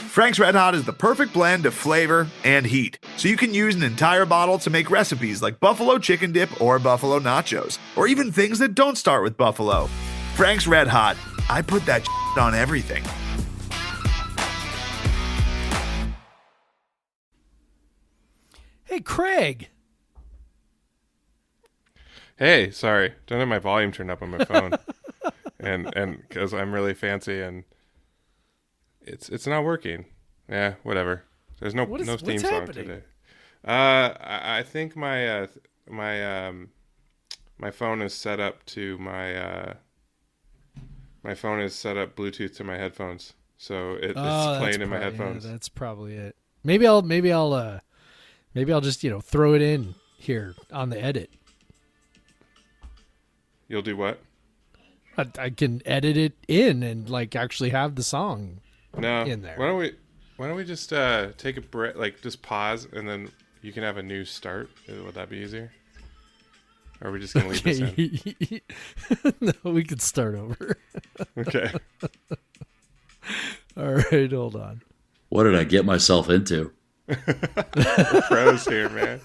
Frank's Red Hot is the perfect blend of flavor and heat, so you can use an entire bottle to make recipes like buffalo chicken dip or buffalo nachos, or even things that don't start with buffalo. Frank's Red Hot, I put that on everything. Hey, Craig. Hey, sorry, don't have my volume turned up on my phone, and because I'm really fancy and it's not working. Yeah, whatever. There's no theme song happening? today. I think my phone is set up to my phone is set up Bluetooth to my headphones, so it's playing in my headphones. Yeah, that's probably it. Maybe I'll just throw it in here on the edit. You'll do what? I can edit it in and actually have the song in there. Why don't we just take a break, just pause, and then you can have a new start? Would that be easier? Or are we just gonna leave this in? No, we could start over. Okay. All right, hold on. What did I get myself into? We're pros here, man.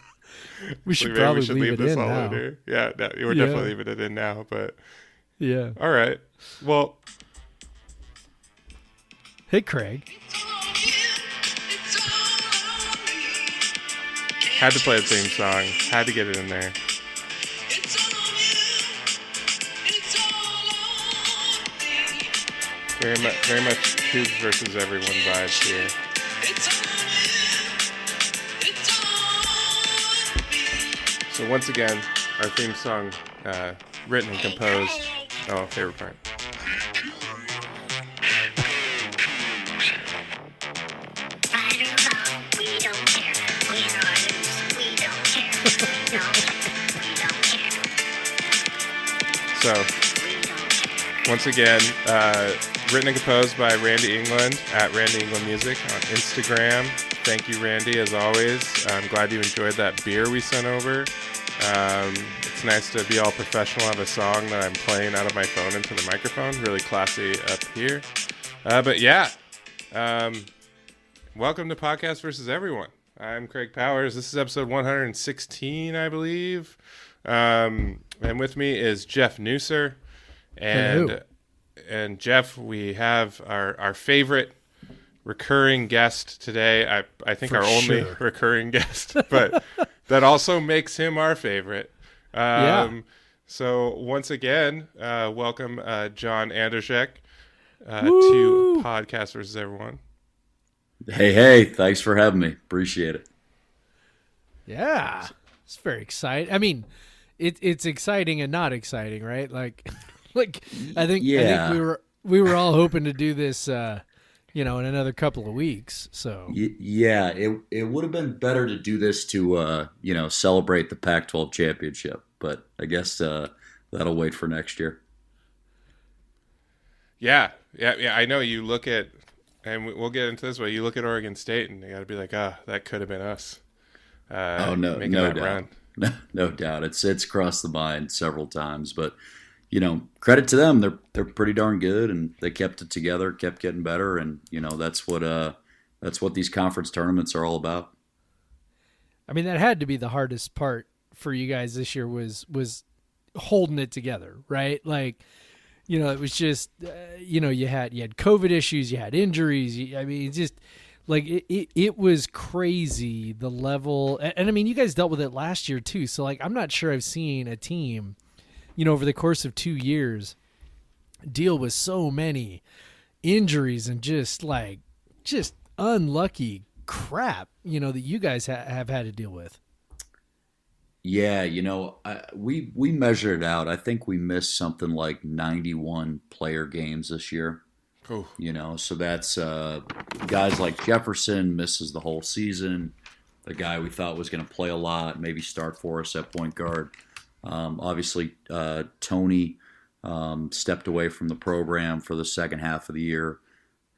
We should Maybe probably we should leave leave it this in all now. in here. Yeah, no, we're definitely leaving it in now. But yeah. All right. Well, hey, Craig. had to play the theme song. Had to get it in there. Very much Cougs versus everyone vibes here. So once again, our theme song, written and composed. Oh, favorite part. So, once again, written and composed by Randy England at Randy England Music on Instagram. Thank you, Randy, as always. I'm glad you enjoyed that beer we sent over. It's nice to be all professional, have a song that I'm playing out of my phone into the microphone. Really classy up here. But yeah, welcome to Podcast versus Everyone. I'm Craig Powers. This is episode 116, I believe. And with me is Jeff Nusser. And Jeff, we have our favorite recurring guest today. I think our only recurring guest, but that also makes him our favorite. So once again, welcome John Andrzejek to Podcast versus Everyone. Hey, thanks for having me. Appreciate it. Yeah, it's very exciting. I mean, it's exciting and not exciting, right? I think we were all hoping to do this, in another couple of weeks. So yeah, it would have been better to do this to celebrate the Pac-12 championship, but I guess that'll wait for next year. Yeah. I know you look at, and we'll get into this, but you look at Oregon State and you got to be like, that could have been us. No doubt. Run. No doubt. It's crossed the mind several times, but credit to them. They're pretty darn good, and they kept it together, kept getting better, and that's what these conference tournaments are all about. I mean, that had to be the hardest part for you guys this year was holding it together, right? It was just you had COVID issues, you had injuries. It's just it was crazy, the level, and I mean, you guys dealt with it last year too. So I'm not sure I've seen a team, over the course of 2 years, deal with so many injuries and just unlucky crap, that you guys have had to deal with. Yeah, we measured it out. I think we missed something like 91 player games this year. Oh. So that's guys like Jefferson misses the whole season. The guy we thought was going to play a lot, maybe start for us at point guard. Obviously, Tony stepped away from the program for the second half of the year.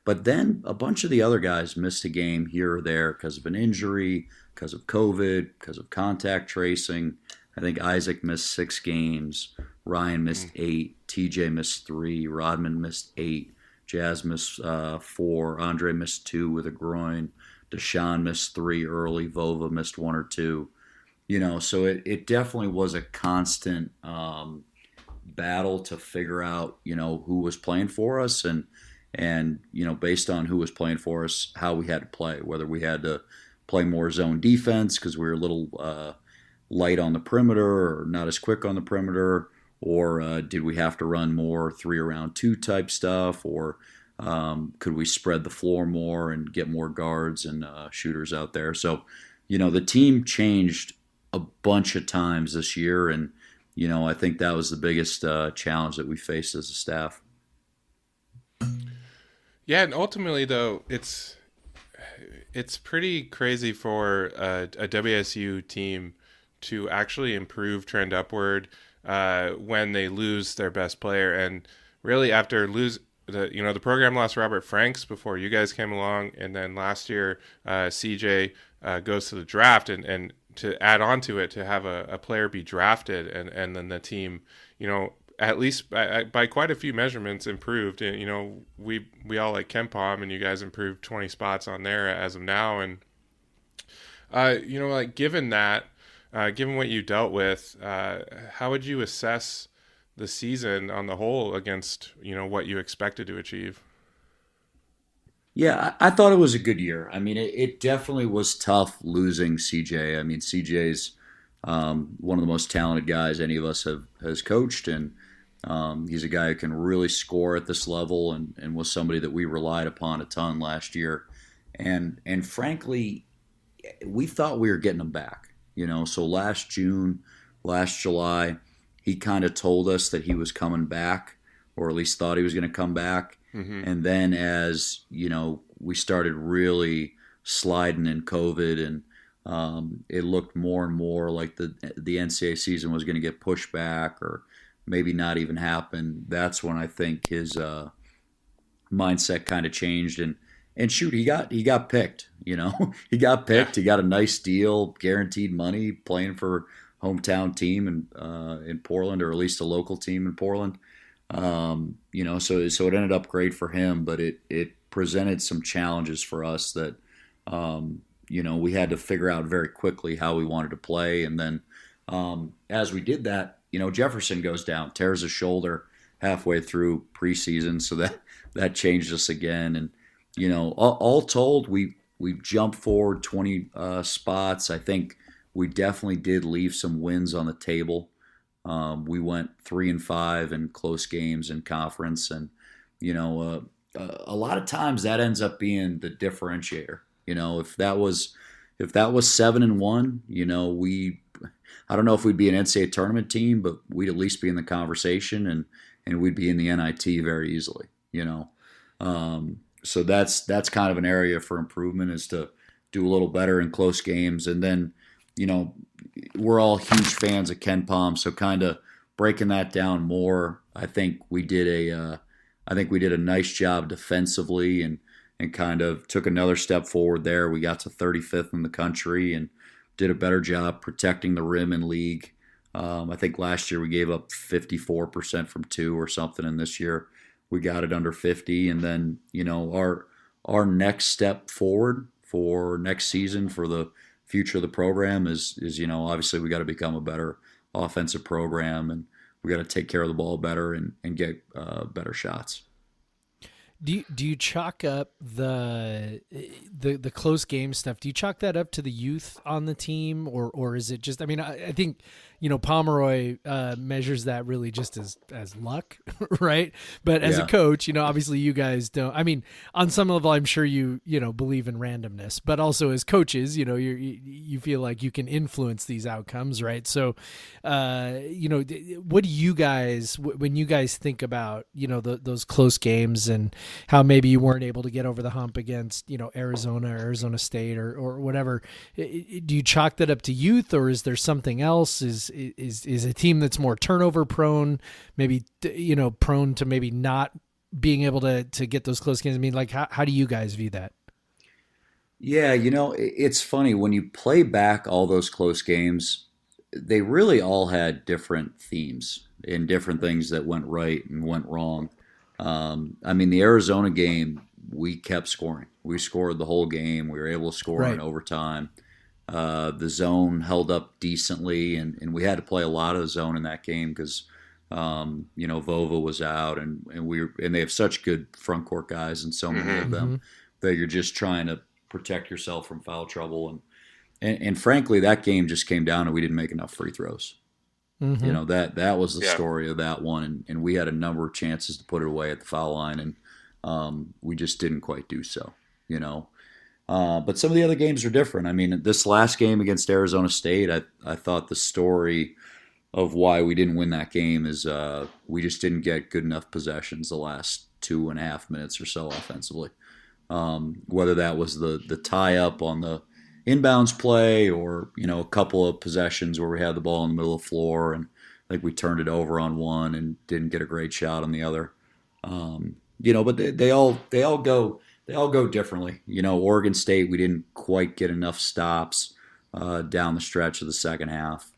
But then a bunch of the other guys missed a game here or there because of an injury, because of COVID, because of contact tracing. I think Isaac missed 6 games. Ryan missed 8. TJ missed 3. Rodman missed 8. Jazz missed 4. Andre missed 2 with a groin. Deshaun missed 3 early. Vova missed 1 or 2. So it definitely was a constant battle to figure out, who was playing for us and based on who was playing for us, how we had to play, whether we had to play more zone defense because we were a little light on the perimeter or not as quick on the perimeter, or did we have to run more 3-around-2 type stuff, or could we spread the floor more and get more guards and shooters out there? So, the team changed a bunch of times this year, and I think that was the biggest challenge that we faced as a staff. Yeah, and ultimately, though, it's pretty crazy for a WSU team to actually improve, trend upward when they lose their best player. And really, after the program lost Robert Franks before you guys came along, and then last year CJ goes to the draft, and to add on to it, to have a player be drafted, and then the team, at least by quite a few measurements improved. And, we all like KenPom, and you guys improved 20 spots on there as of now. And, given that, given what you dealt with, how would you assess the season on the whole against, what you expected to achieve? Yeah, I thought it was a good year. I mean, it definitely was tough losing CJ. I mean, CJ's one of the most talented guys any of us has coached, and he's a guy who can really score at this level, and was somebody that we relied upon a ton last year. And frankly, we thought we were getting him back. So last June, last July, he kind of told us that he was coming back, or at least thought he was going to come back. Mm-hmm. And then as, we started really sliding in COVID, and it looked more and more like the NCAA season was going to get pushed back or maybe not even happen. That's when I think his mindset kind of changed. And shoot, he got picked. He got picked. Yeah. He got a nice deal, guaranteed money, playing for hometown team in Portland, or at least a local team in Portland. So it ended up great for him, but it presented some challenges for us that, we had to figure out very quickly how we wanted to play. And then as we did that, Jefferson goes down, tears his shoulder halfway through preseason. So that changed us again. And, all told, we jumped forward 20 spots. I think we definitely did leave some wins on the table. We went 3-5 in close games in conference, and a lot of times that ends up being the differentiator. If that was 7-1, I don't know if we'd be an NCAA tournament team, but we'd at least be in the conversation, and we'd be in the NIT very easily. So that's kind of an area for improvement, is to do a little better in close games. And then, we're all huge fans of KenPom, so kind of breaking that down more. I think we did a nice job defensively, and kind of took another step forward there. We got to 35th in the country and did a better job protecting the rim in league. I think last year we gave up 54% from 2 or something, and this year we got it under 50. And then, our next step forward for next season, for the future of the program, is obviously we got to become a better offensive program, and we got to take care of the ball better and get better shots. Do you chalk up the close game stuff? Do you chalk that up to the youth on the team, or is it just? I mean, I think Pomeroy measures that really just as luck, right? But as a coach, obviously you guys don't. I mean, on some level, I'm sure you believe in randomness, but also as coaches, you feel like you can influence these outcomes, right? So, what do you guys, when you guys think about those close games and how maybe you weren't able to get over the hump against, Arizona State or whatever. Do you chalk that up to youth, or is there something else? Is a team that's more turnover prone, maybe, prone to maybe not being able to get those close games? I mean, like, how do you guys view that? Yeah, it's funny when you play back all those close games, they really all had different themes and different things that went right and went wrong. I mean, the Arizona game, we kept scoring. We scored the whole game. We were able to score in overtime. The zone held up decently, and we had to play a lot of the zone in that game because Vova was out, and they have such good front court guys, and so many of them that you're just trying to protect yourself from foul trouble, and frankly, that game just came down to we didn't make enough free throws. That was the story of that one, and we had a number of chances to put it away at the foul line, and we just didn't quite do so. But some of the other games are different. I mean, this last game against Arizona State, I thought the story of why we didn't win that game is we just didn't get good enough possessions the last 2.5 minutes or so offensively. Whether that was the tie-up on the inbounds play or, a couple of possessions where we had the ball in the middle of the floor and I think we turned it over on one and didn't get a great shot on the other. But they all go differently. Oregon State, we didn't quite get enough stops down the stretch of the second half.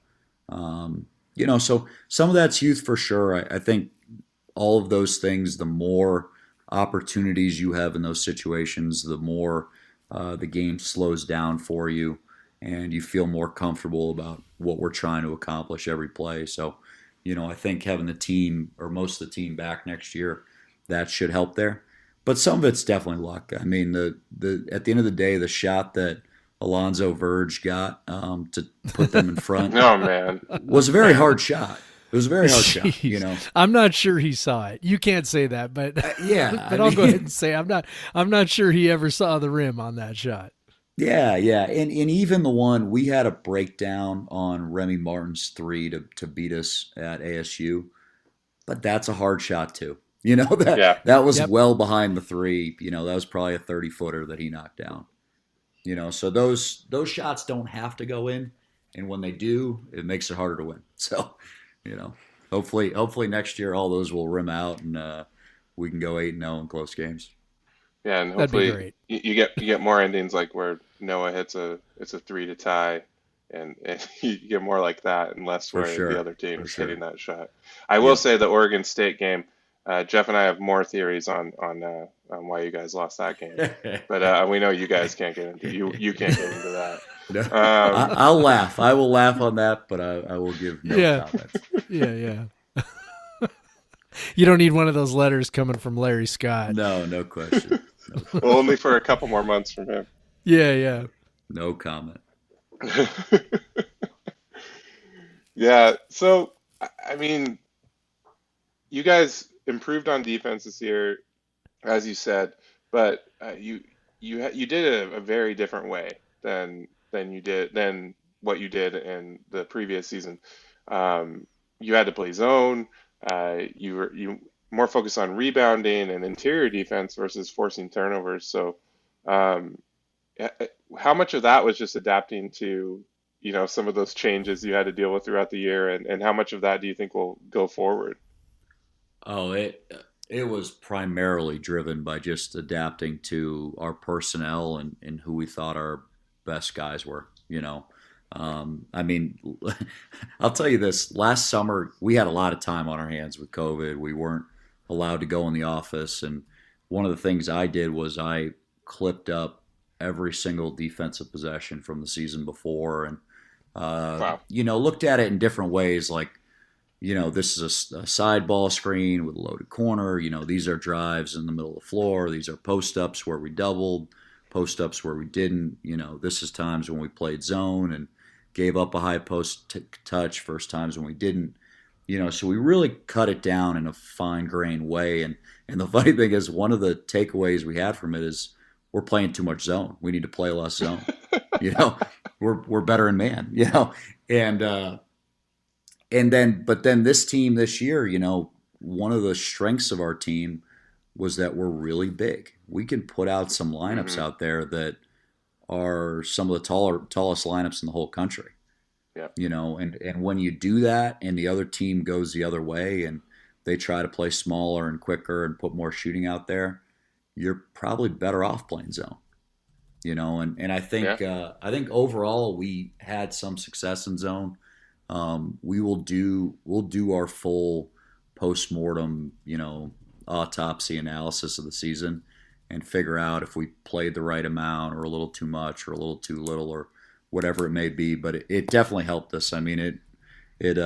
So some of that's youth for sure. I think all of those things, the more opportunities you have in those situations, the more the game slows down for you and you feel more comfortable about what we're trying to accomplish every play. So, I think having the team or most of the team back next year, that should help there. But some of it's definitely luck. I mean, the at the end of the day, the shot that Alonzo Verge got to put them in front oh, man. was a very hard shot. It was a very hard shot, I'm not sure he saw it. You can't say that, but but I'll go ahead and say I'm not sure he ever saw the rim on that shot. Yeah, and even the one we had a breakdown on Remy Martin's three to beat us at ASU, but that's a hard shot too. That was well behind the three. That was probably a 30-footer that he knocked down. So those shots don't have to go in, and when they do, it makes it harder to win. So, hopefully next year all those will rim out and we can go 8-0 in close games. Yeah, and hopefully you get more endings like where Noah hits it's a 3 to tie, and you get more like that, and less where the other team is hitting that shot. I will say the Oregon State game. Jeff and I have more theories on why you guys lost that game, but we know you guys can't get into you can't get into that. No. I'll laugh. I will laugh on that, but I will give no comments. Yeah. You don't need one of those letters coming from Larry Scott. No question. Well, only for a couple more months from him. Yeah. No comment. Yeah. So, I mean, you guys improved on defense this year, as you said, but you did it a very different way than what you did in the previous season. You had to play zone. You more focused on rebounding and interior defense versus forcing turnovers. So, how much of that was just adapting to some of those changes you had to deal with throughout the year, and how much of that do you think will go forward? Oh, it was primarily driven by just adapting to our personnel and who we thought our best guys were. I mean, I'll tell you this. Last summer, we had a lot of time on our hands with COVID. We weren't allowed to go in the office, and one of the things I did was I clipped up every single defensive possession from the season before, and looked at it in different ways, like. This is a side ball screen with a loaded corner. These are drives in the middle of the floor. These are post-ups where we doubled, post-ups where we didn't. This is times when we played zone and gave up a high post touch, first times when we didn't. So we really cut it down in a fine-grained way. And the funny thing is, one of the takeaways we had from it is we're playing too much zone. We need to play less zone. We're better in man, But then this team this year, one of the strengths of our team was that we're really big. We can put out some lineups out there that are some of the tallest lineups in the whole country. Yeah. And when you do that and the other team goes the other way and they try to play smaller and quicker and put more shooting out there, you're probably better off playing zone. And I think overall we had some success in zone. We'll do our full postmortem, autopsy analysis of the season and figure out if we played the right amount or a little too much or a little too little or whatever it may be. But it definitely helped us. I mean, it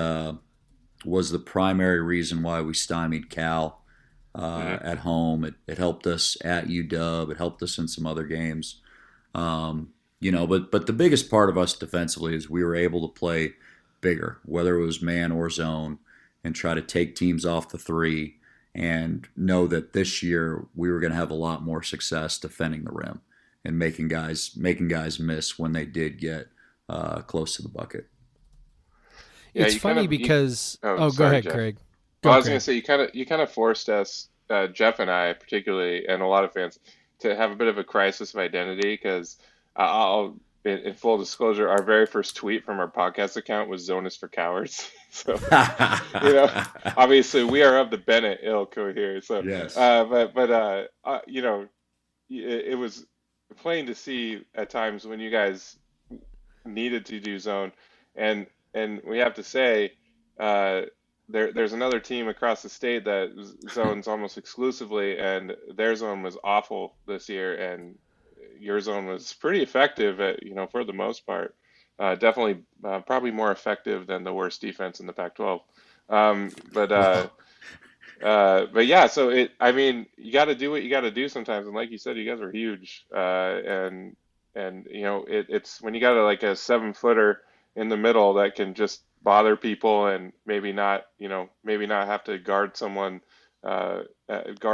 was the primary reason why we stymied Cal at home. It helped us at UW. It helped us in some other games. But the biggest part of us defensively is we were able to play bigger, whether it was man or zone, and try to take teams off the three and know that this year we were going to have a lot more success defending the rim and making guys miss when they did get close to the bucket. Yeah, It's funny because go sorry, ahead, Jeff. Craig. Well, I was Craig. going to say you kind of forced us, Jeff and I particularly, and a lot of fans, to have a bit of a crisis of identity because I'll, in full disclosure, our very first tweet from our podcast account was "Zone is for cowards." So obviously we are of the Bennett ilk over here. So Yes. it was plain to see at times when you guys needed to do zone, and we have to say. There's another team across the state that zones almost exclusively, and their zone was awful this year, and your zone was pretty effective for the most part. Definitely, probably more effective than the worst defense in the Pac-12. But yeah, so you got to do what you got to do sometimes, and like you said, you guys were huge, and it's when you got like a 7-footer in the middle that can just bother people and maybe not have to guard someone, guard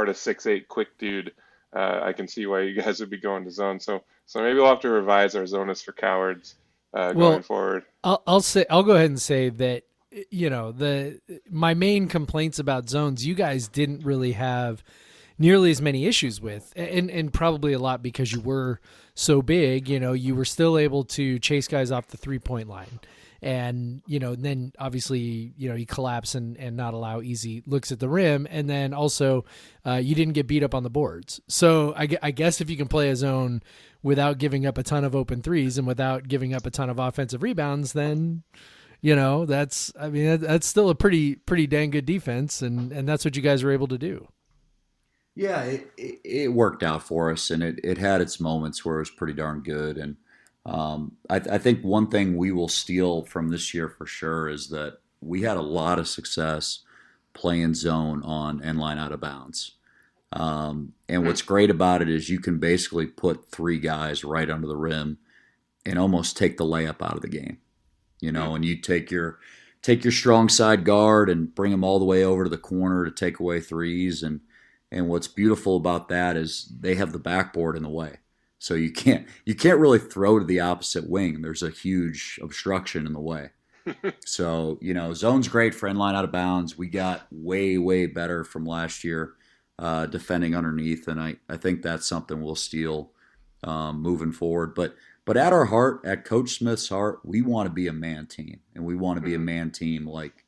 a 6'8" quick dude. I can see why you guys would be going to zone. So maybe we'll have to revise our zone is for cowards going forward. I'll go ahead and say that my main complaints about zones you guys didn't really have nearly as many issues with, and probably a lot because you were so big. You were still able to chase guys off the 3-point line. And, then obviously, you collapse and not allow easy looks at the rim. And then also you didn't get beat up on the boards. So I guess if you can play a zone without giving up a ton of open threes and without giving up a ton of offensive rebounds, then, that's still a pretty dang good defense. And that's what you guys were able to do. Yeah, it worked out for us, and it had its moments where it was pretty darn good. And I think one thing we will steal from this year for sure is that we had a lot of success playing zone on end line out of bounds. And what's great about it is you can basically put 3 guys right under the rim and almost take the layup out of the game. And you take your strong side guard and bring them all the way over to the corner to take away threes. And what's beautiful about that is they have the backboard in the way. So you can't really throw to the opposite wing. There's a huge obstruction in the way. So, zone's great for end line out of bounds. We got way, way better from last year defending underneath, and I think that's something we'll steal moving forward. But at our heart, at Coach Smith's heart, we want to be a man team, and we want to be a man team like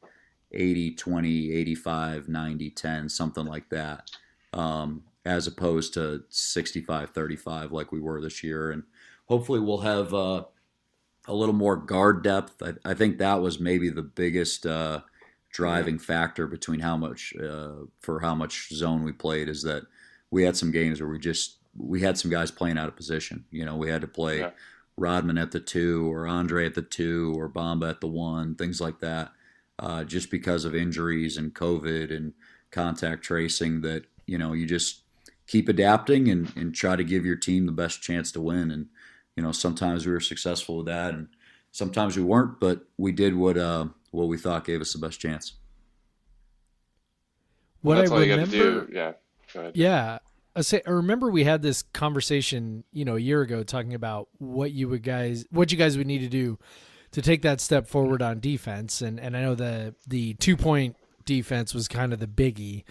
80-20, 85-90-10, something like that. As opposed to 65-35 like we were this year. And hopefully we'll have a little more guard depth. I think that was maybe the biggest driving factor between how much zone we played, is that we had some games where we had some guys playing out of position. We had to play Rodman at the 2 or Andre at the 2 or Bamba at the 1, things like that, just because of injuries and COVID and contact tracing that, you just keep adapting and try to give your team the best chance to win. And, sometimes we were successful with that and sometimes we weren't, but we did what we thought gave us the best chance. That's all you got to do. Yeah. Go ahead. Yeah. I remember we had this conversation, a year ago talking about what you guys would need to do to take that step forward on defense. And I know the 2-point defense was kind of the biggie.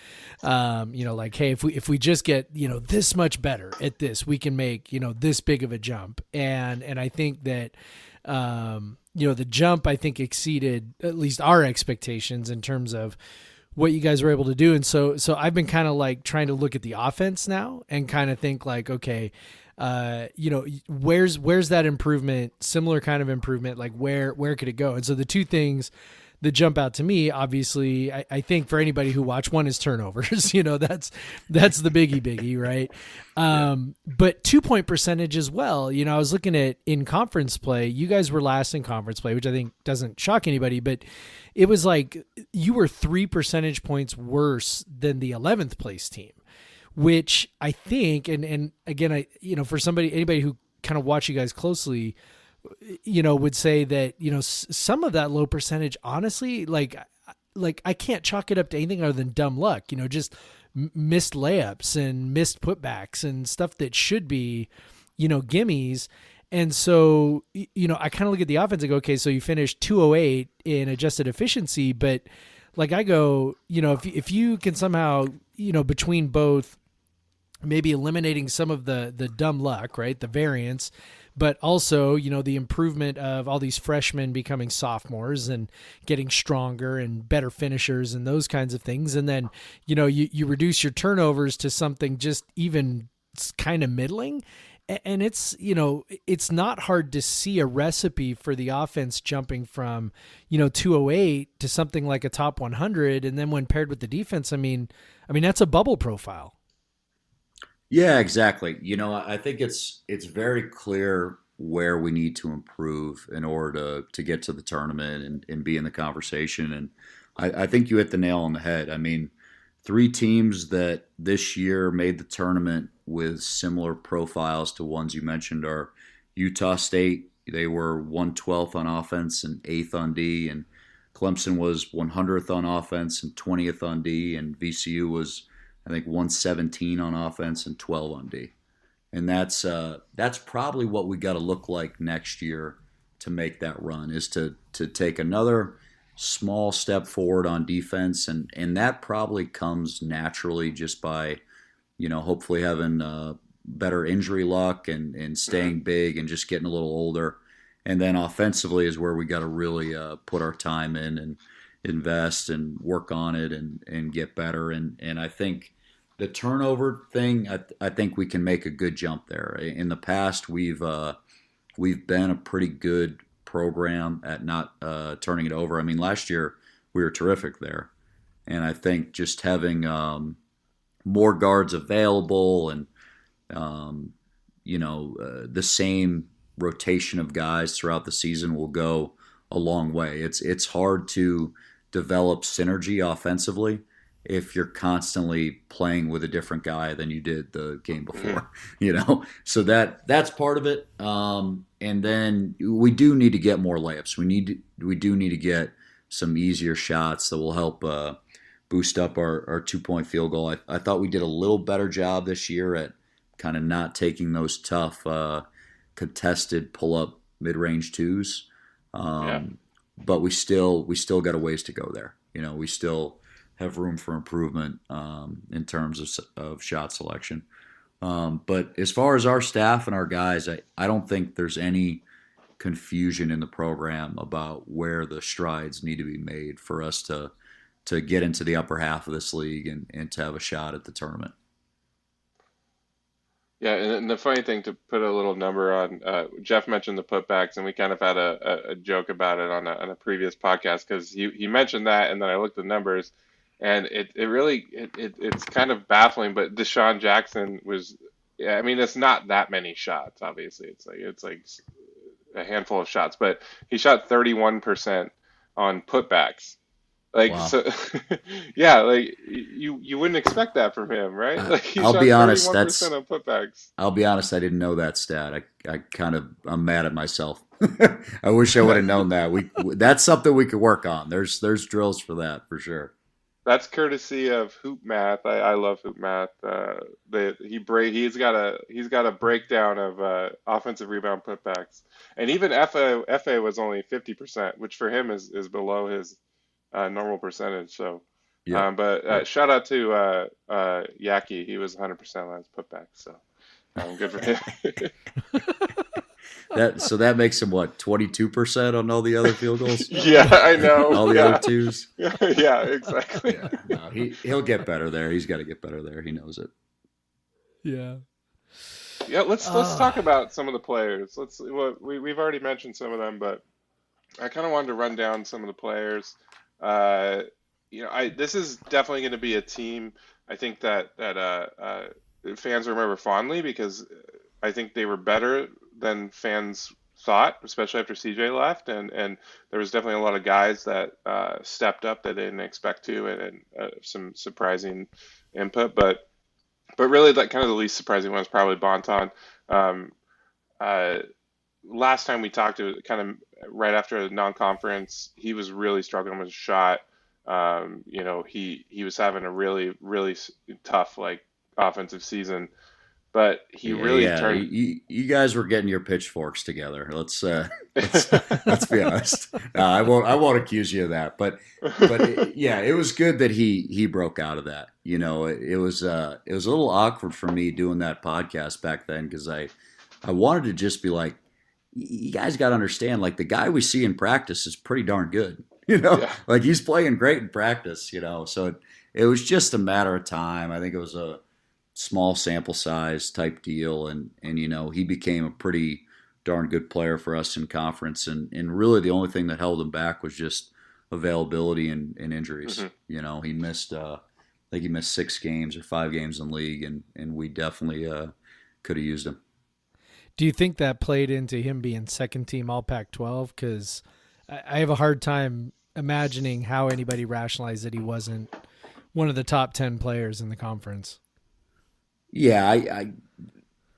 Like, hey, if we just get, this much better at this, we can make, this big of a jump. And I think that, the jump, I think, exceeded at least our expectations in terms of what you guys were able to do. And so I've been kind of like trying to look at the offense now and kind of think like, okay, where's that improvement, similar kind of improvement, like where could it go? And so the two things that jump out to me. Obviously, I think for anybody who watched, one is turnovers. That's the biggie, right? But 2-point percentage as well. I was looking at in conference play. You guys were last in conference play, which I think doesn't shock anybody, but it was like you were 3 percentage points worse than the 11th place team, which I think, and again, for anybody who kind of watch you guys closely, would say that, some of that low percentage, honestly, like I can't chalk it up to anything other than dumb luck, just missed layups and missed putbacks and stuff that should be, gimmies. And so, I kind of look at the offense and go, okay, so you finished 208 in adjusted efficiency, but like I go, if you can somehow, between both maybe eliminating some of the dumb luck, right, the variance, but also, the improvement of all these freshmen becoming sophomores and getting stronger and better finishers and those kinds of things. And then, you reduce your turnovers to something just even kind of middling. And it's, it's not hard to see a recipe for the offense jumping from, 208 to something like a top 100. And then when paired with the defense, I mean, that's a bubble profile. Yeah, exactly. I think it's very clear where we need to improve in order to get to the tournament and be in the conversation. And I think you hit the nail on the head. I mean, 3 teams that this year made the tournament with similar profiles to ones you mentioned are Utah State. They were 112th on offense and 8th on D, and Clemson was 100th on offense and 20th on D, and VCU was, I think, 117 on offense and 12 on D. And that's probably what we got to look like next year to make that run, is to take another small step forward on defense. And that probably comes naturally just by, hopefully having better injury luck and staying big and just getting a little older. And then offensively is where we got to really put our time in and invest and work on it and get better. And I think the turnover thing, I think we can make a good jump there. In the past, we've been a pretty good program at not turning it over. I mean, last year we were terrific there, and I think just having more guards available and the same rotation of guys throughout the season will go a long way. It's hard to develop synergy offensively if you're constantly playing with a different guy than you did the game before, So that's part of it. And then we do need to get more layups. We do need to get some easier shots that will help boost up our 2-point field goal. I thought we did a little better job this year at kind of not taking those tough contested pull-up mid-range twos. But we still got a ways to go there. We still have room for improvement in terms of shot selection. But as far as our staff and our guys, I don't think there's any confusion in the program about where the strides need to be made for us to get into the upper half of this league and to have a shot at the tournament. Yeah, and the funny thing, to put a little number on, Jeff mentioned the putbacks, and we kind of had a joke about it on a previous podcast, because he mentioned that, and then I looked at the numbers, and it's kind of baffling. But Deshaun Jackson was, it's not that many shots. Obviously, it's like a handful of shots, but he shot 31% on putbacks. Wow. So, yeah, you wouldn't expect that from him, right? I'll be honest, on putbacks. I'll be honest, I didn't know that stat. I'm mad at myself. I wish I would have known that. That's something we could work on. There's drills for that for sure. That's courtesy of Hoop Math. I love Hoop Math. He's got a breakdown of offensive rebound putbacks, and even FA was only 50%, which for him is below his normal percentage. So, yeah. But shout out to Yaki. He was 100% on his putback. So, good for him. That makes him what, 22% on all the other field goals? Yeah, I know. All the other twos. Yeah, exactly. Yeah, no, he'll get better there. He's got to get better there. He knows it. Yeah. Yeah, let's talk about some of the players. We've already mentioned some of them, but I kind of wanted to run down some of the players. Uh, this is definitely going to be a team. I think that fans remember fondly because I think they were better than fans thought, especially after CJ left, and there was definitely a lot of guys that stepped up that they didn't expect to, and some surprising input. But really, that kind of the least surprising one is probably Bonton. Um, uh, Last time we talked, it was kind of right after a non-conference. He was really struggling with his shot. He was having a really tough like offensive season, but he Yeah, really yeah. turned. You guys were getting your pitchforks together. Let's be honest. No, I won't accuse you of that. Yeah, it was good that he broke out of that. It was a little awkward for me doing that podcast back then because I wanted to just be like, you guys got to understand, like the guy we see in practice is pretty darn good. Yeah. Like he's playing great in practice. So it was just a matter of time. I think it was a small sample size type deal, and he became a pretty darn good player for us in conference, and really the only thing that held him back was just availability and injuries. He missed I think he missed 6 games or 5 games in league, and we definitely could have used him. Do you think that played into him being second team All Pac-12? Because I have a hard time imagining how anybody rationalized that he wasn't one of the top 10 players in the conference. Yeah,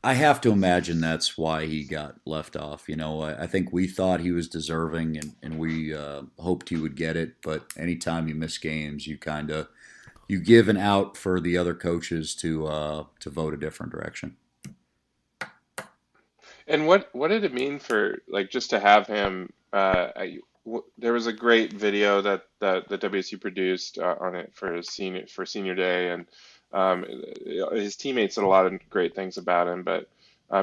I have to imagine that's why he got left off. I think we thought he was deserving, and we hoped he would get it. But anytime you miss games, you give an out for the other coaches to vote a different direction. And what did it mean for like just to have him? There was a great video that the WSU produced on it for senior day, and his teammates said a lot of great things about him. But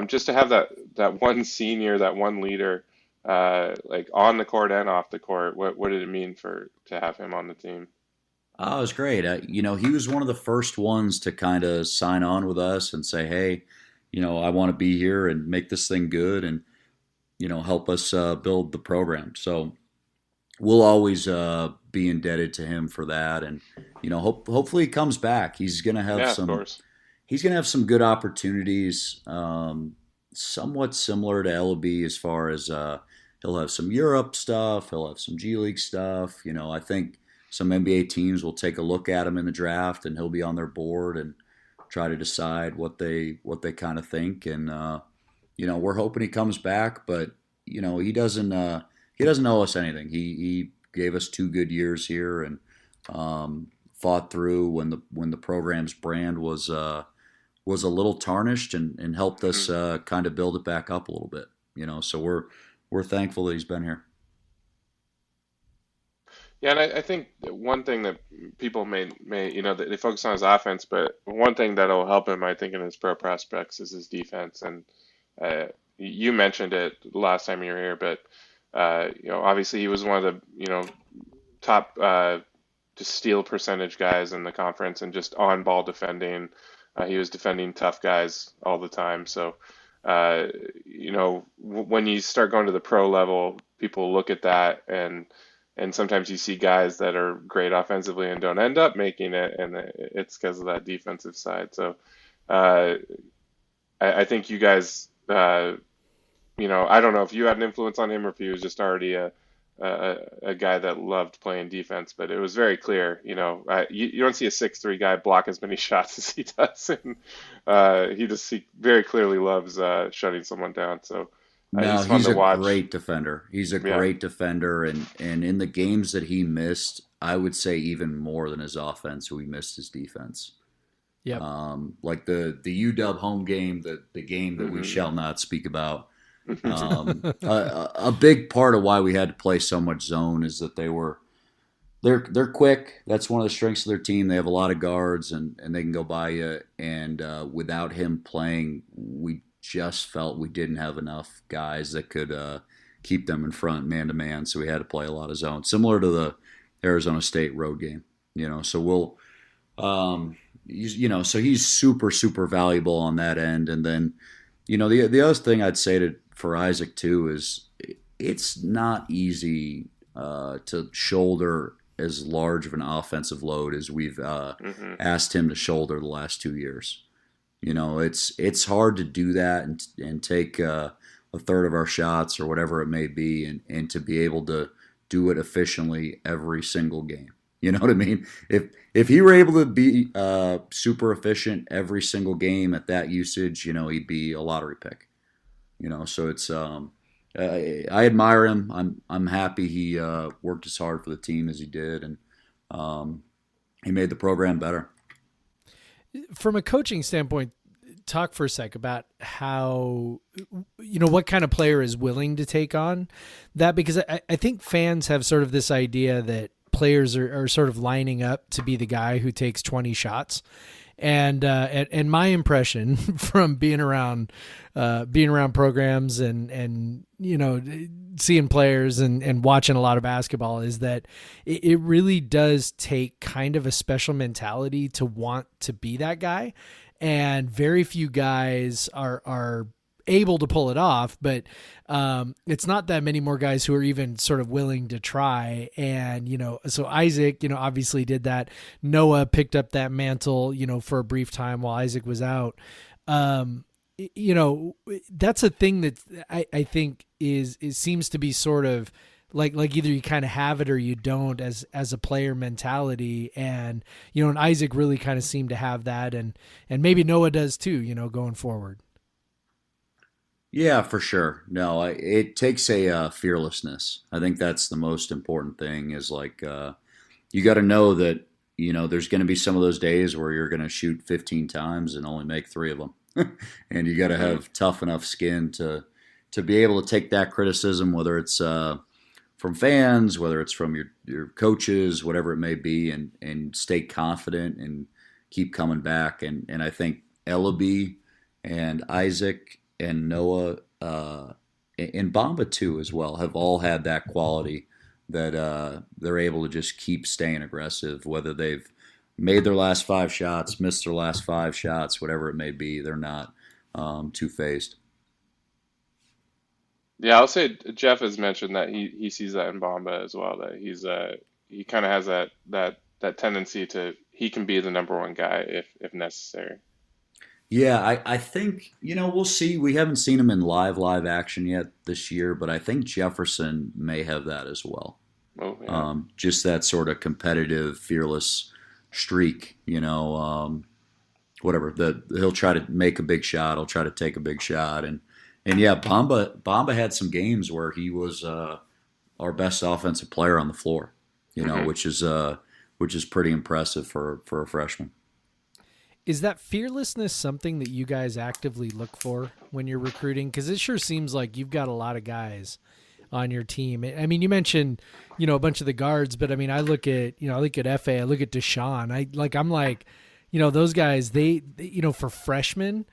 just to have that one senior, that one leader, like on the court and off the court, what did it mean to have him on the team? Oh, it was great. He was one of the first ones to kind of sign on with us and say, hey, I want to be here and make this thing good and, help us build the program. So we'll always be indebted to him for that. And, hopefully he comes back. He's going to have Of course. He's going to have some good opportunities, somewhat similar to Ellaby as far as he'll have some Europe stuff. He'll have some G League stuff. I think some NBA teams will take a look at him in the draft and he'll be on their board and try to decide what they kind of think, and we're hoping he comes back, but he doesn't owe us anything. He gave us 2 good years here and fought through when the program's brand was a little tarnished and helped us kind of build it back up a little bit. So we're thankful that he's been here. Yeah, and I think that one thing that people may they focus on his offense, but one thing that'll help him, I think, in his pro prospects is his defense. And you mentioned it last time you were here, but obviously he was one of the top just steal percentage guys in the conference and just on ball defending. He was defending tough guys all the time. So when you start going to the pro level, people look at that and sometimes you see guys that are great offensively and don't end up making it, and it's because of that defensive side. So I think you guys, I don't know if you had an influence on him or if he was just already a guy that loved playing defense, but it was very clear. You don't see a 6'3" guy block as many shots as he does, and he very clearly loves shutting someone down. So. No, he's a great defender. He's a great defender, and in the games that he missed, I would say even more than his offense, we missed his defense. Yeah. Like the UW home game, the game that we shall not speak about. A big part of why we had to play so much zone is that they're quick. That's one of the strengths of their team. They have a lot of guards, and they can go by you. And without him playing, we just felt we didn't have enough guys that could keep them in front man to man, so we had to play a lot of zone, similar to the Arizona State road game. So we'll, so he's super valuable on that end. And then, the other thing I'd say for Isaac too is, it's not easy to shoulder as large of an offensive load as we've asked him to shoulder the last 2 years. It's hard to do that and take a third of our shots or whatever it may be, and to be able to do it efficiently every single game. You know what I mean? If he were able to be super efficient every single game at that usage, he'd be a lottery pick. So it's I admire him. I'm happy he worked as hard for the team as he did, and he made the program better. From a coaching standpoint, talk for a sec about how, what kind of player is willing to take on that, because I think fans have sort of this idea that players are sort of lining up to be the guy who takes 20 shots. And my impression from being around programs and seeing players and watching a lot of basketball is that it really does take kind of a special mentality to want to be that guy, and very few guys are able to pull it off, but it's not that many more guys who are even sort of willing to try. And, so Isaac, obviously did that. Noah picked up that mantle, for a brief time while Isaac was out. That's a thing that I think seems to be sort of like either you kind of have it or you don't as a player mentality. And, and Isaac really kind of seemed to have that, and maybe Noah does too, going forward. Yeah, for sure. No, it takes a fearlessness. I think that's the most important thing, is like you got to know that, there's going to be some of those days where you're going to shoot 15 times and only make 3 of them. And you got to have tough enough skin to be able to take that criticism, whether it's from fans, whether it's from your coaches, whatever it may be, and stay confident and keep coming back. And I think Ellaby and Isaac and Noah and Bamba too as well have all had that quality that they're able to just keep staying aggressive, whether they've made their last 5 shots, missed their last 5 shots, whatever it may be. They're not too phased. Yeah, I'll say Jeff has mentioned that he sees that in Bamba as well, that he kind of has that tendency he can be the number 1 guy if necessary. Yeah, I think, we'll see. We haven't seen him in live action yet this year, but I think Jefferson may have that as well. Oh, yeah. Just that sort of competitive, fearless streak, whatever. He'll try to make a big shot. He'll try to take a big shot. And yeah, Bamba had some games where he was our best offensive player on the floor, which is pretty impressive for a freshman. Is that fearlessness something that you guys actively look for when you're recruiting? Because it sure seems like you've got a lot of guys on your team. I mean, you mentioned, a bunch of the guards, but I mean, I look at F.A., I look at Deshaun. I'm like, those guys, they for freshmen,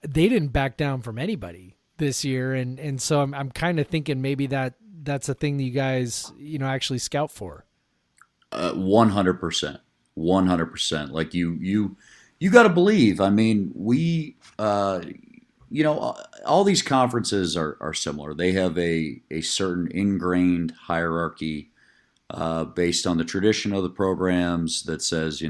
they didn't back down from anybody this year. And so I'm kind of thinking maybe that's a thing that you guys, actually scout for. 100%. 100%. Like you got to believe. I mean, we, all these conferences are similar. They have a certain ingrained hierarchy based on the tradition of the programs that says,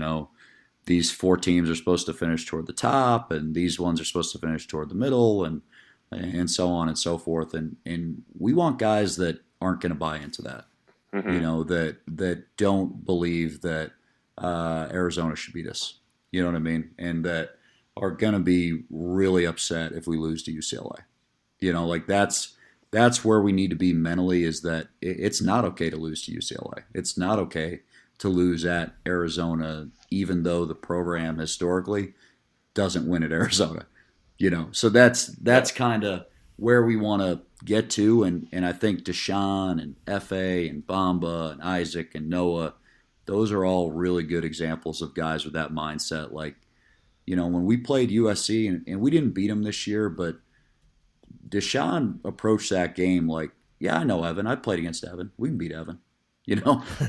these 4 teams are supposed to finish toward the top, and these ones are supposed to finish toward the middle, and so on and so forth. And we want guys that aren't going to buy into that, that don't believe that Arizona should beat us. You know what I mean? And that are going to be really upset if we lose to UCLA. That's where we need to be mentally, is that it's not okay to lose to UCLA. It's not okay to lose at Arizona, even though the program historically doesn't win at Arizona. So that's kind of where we want to get to. And I think Deshaun and F.A. and Bamba and Isaac and Noah, those are all really good examples of guys with that mindset. Like, when we played USC, and we didn't beat them this year, but Deshaun approached that game like, yeah, I know Evan. I played against Evan. We can beat Evan.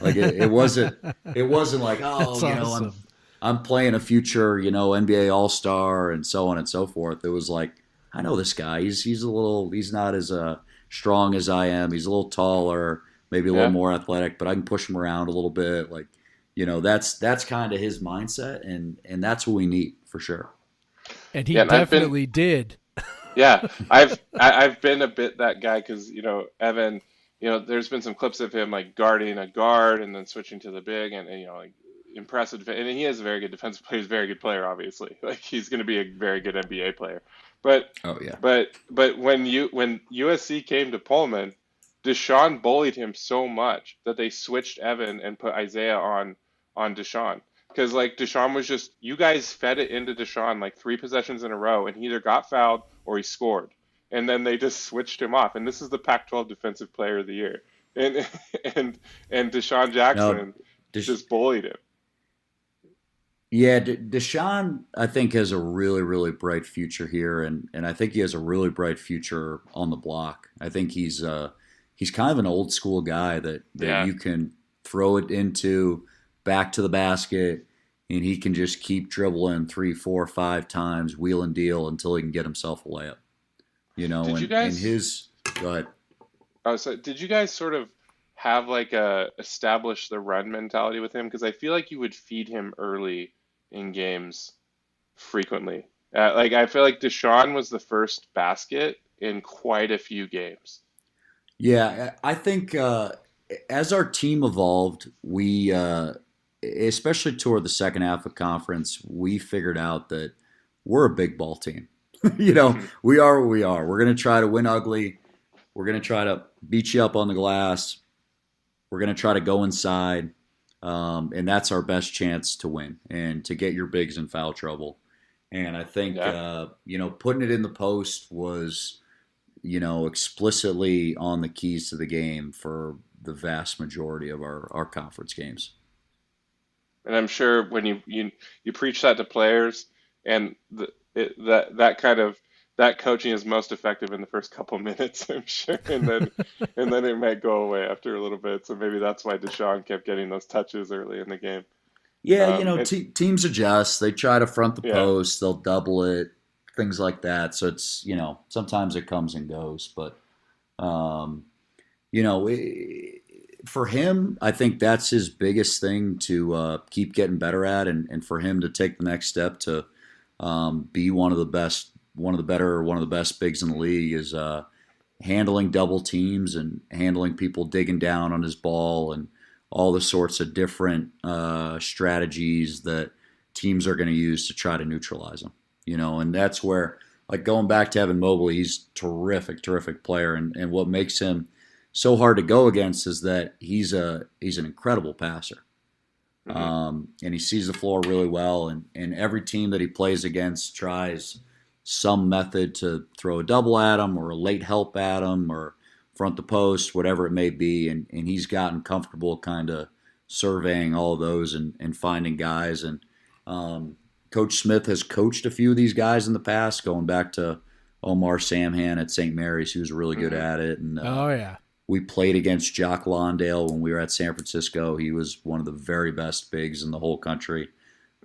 Like it wasn't like, oh, That's awesome. I'm playing a future, NBA All-Star and so on and so forth. It was like, I know this guy. He's not as strong as I am. He's a little taller, maybe a little more athletic, but I can push him around a little bit. Like, that's kind of his mindset, and that's what we need for sure. And he definitely did. Yeah, I've been a bit that guy because Evan, there's been some clips of him like guarding a guard and then switching to the big and like impressive. And he is a very good defensive player. He's a very good player, obviously. Like he's going to be a very good NBA player. But when USC came to Pullman, Deshaun bullied him so much that they switched Evan and put Isaiah on Deshaun. Because like Deshaun was just, you guys fed it into Deshaun like 3 possessions in a row, and he either got fouled or he scored, and then they just switched him off. And this is the Pac-12 Defensive Player of the Year, and Deshaun Jackson just bullied him. Yeah, Deshaun, I think, has a really, really bright future here, and I think he has a really bright future on the block. I think he's kind of an old school guy that you can throw it into back to the basket, and he can just keep dribbling 3, 4, 5 times, wheel and deal until he can get himself a layup. Go ahead. Oh, so did you guys sort of have like establish the run mentality with him? Because I feel like you would feed him early in games frequently. I feel like Deshaun was the first basket in quite a few games. Yeah, I think as our team evolved, we especially toward the second half of conference, we figured out that we're a big ball team. We are what we are. We're going to try to win ugly. We're going to try to beat you up on the glass. We're going to try to go inside. And that's our best chance to win and to get your bigs in foul trouble. And I think, putting it in the post was, explicitly on the keys to the game for the vast majority of our conference games. And I'm sure when you preach that to players, and that coaching is most effective in the first couple minutes, I'm sure, and then it might go away after a little bit. So maybe that's why Deshaun kept getting those touches early in the game. Yeah, teams adjust. They try to front the post. They'll double it, things like that. So it's sometimes it comes and goes, but for him, I think that's his biggest thing to keep getting better at, and for him to take the next step to be one of the best bigs in the league is handling double teams and handling people digging down on his ball and all the sorts of different strategies that teams are going to use to try to neutralize him. And that's where, like going back to Evan Mobley, he's terrific player, and what makes him so hard to go against is that he's an incredible passer. And he sees the floor really well, and every team that he plays against tries some method to throw a double at him or a late help at him or front the post, whatever it may be, and he's gotten comfortable kind of surveying all of those and finding guys. And Coach Smith has coached a few of these guys in the past, going back to Omar Samhan at St. Mary's, who was really good at it. And we played against Jock Lawndale when we were at San Francisco. He was one of the very best bigs in the whole country.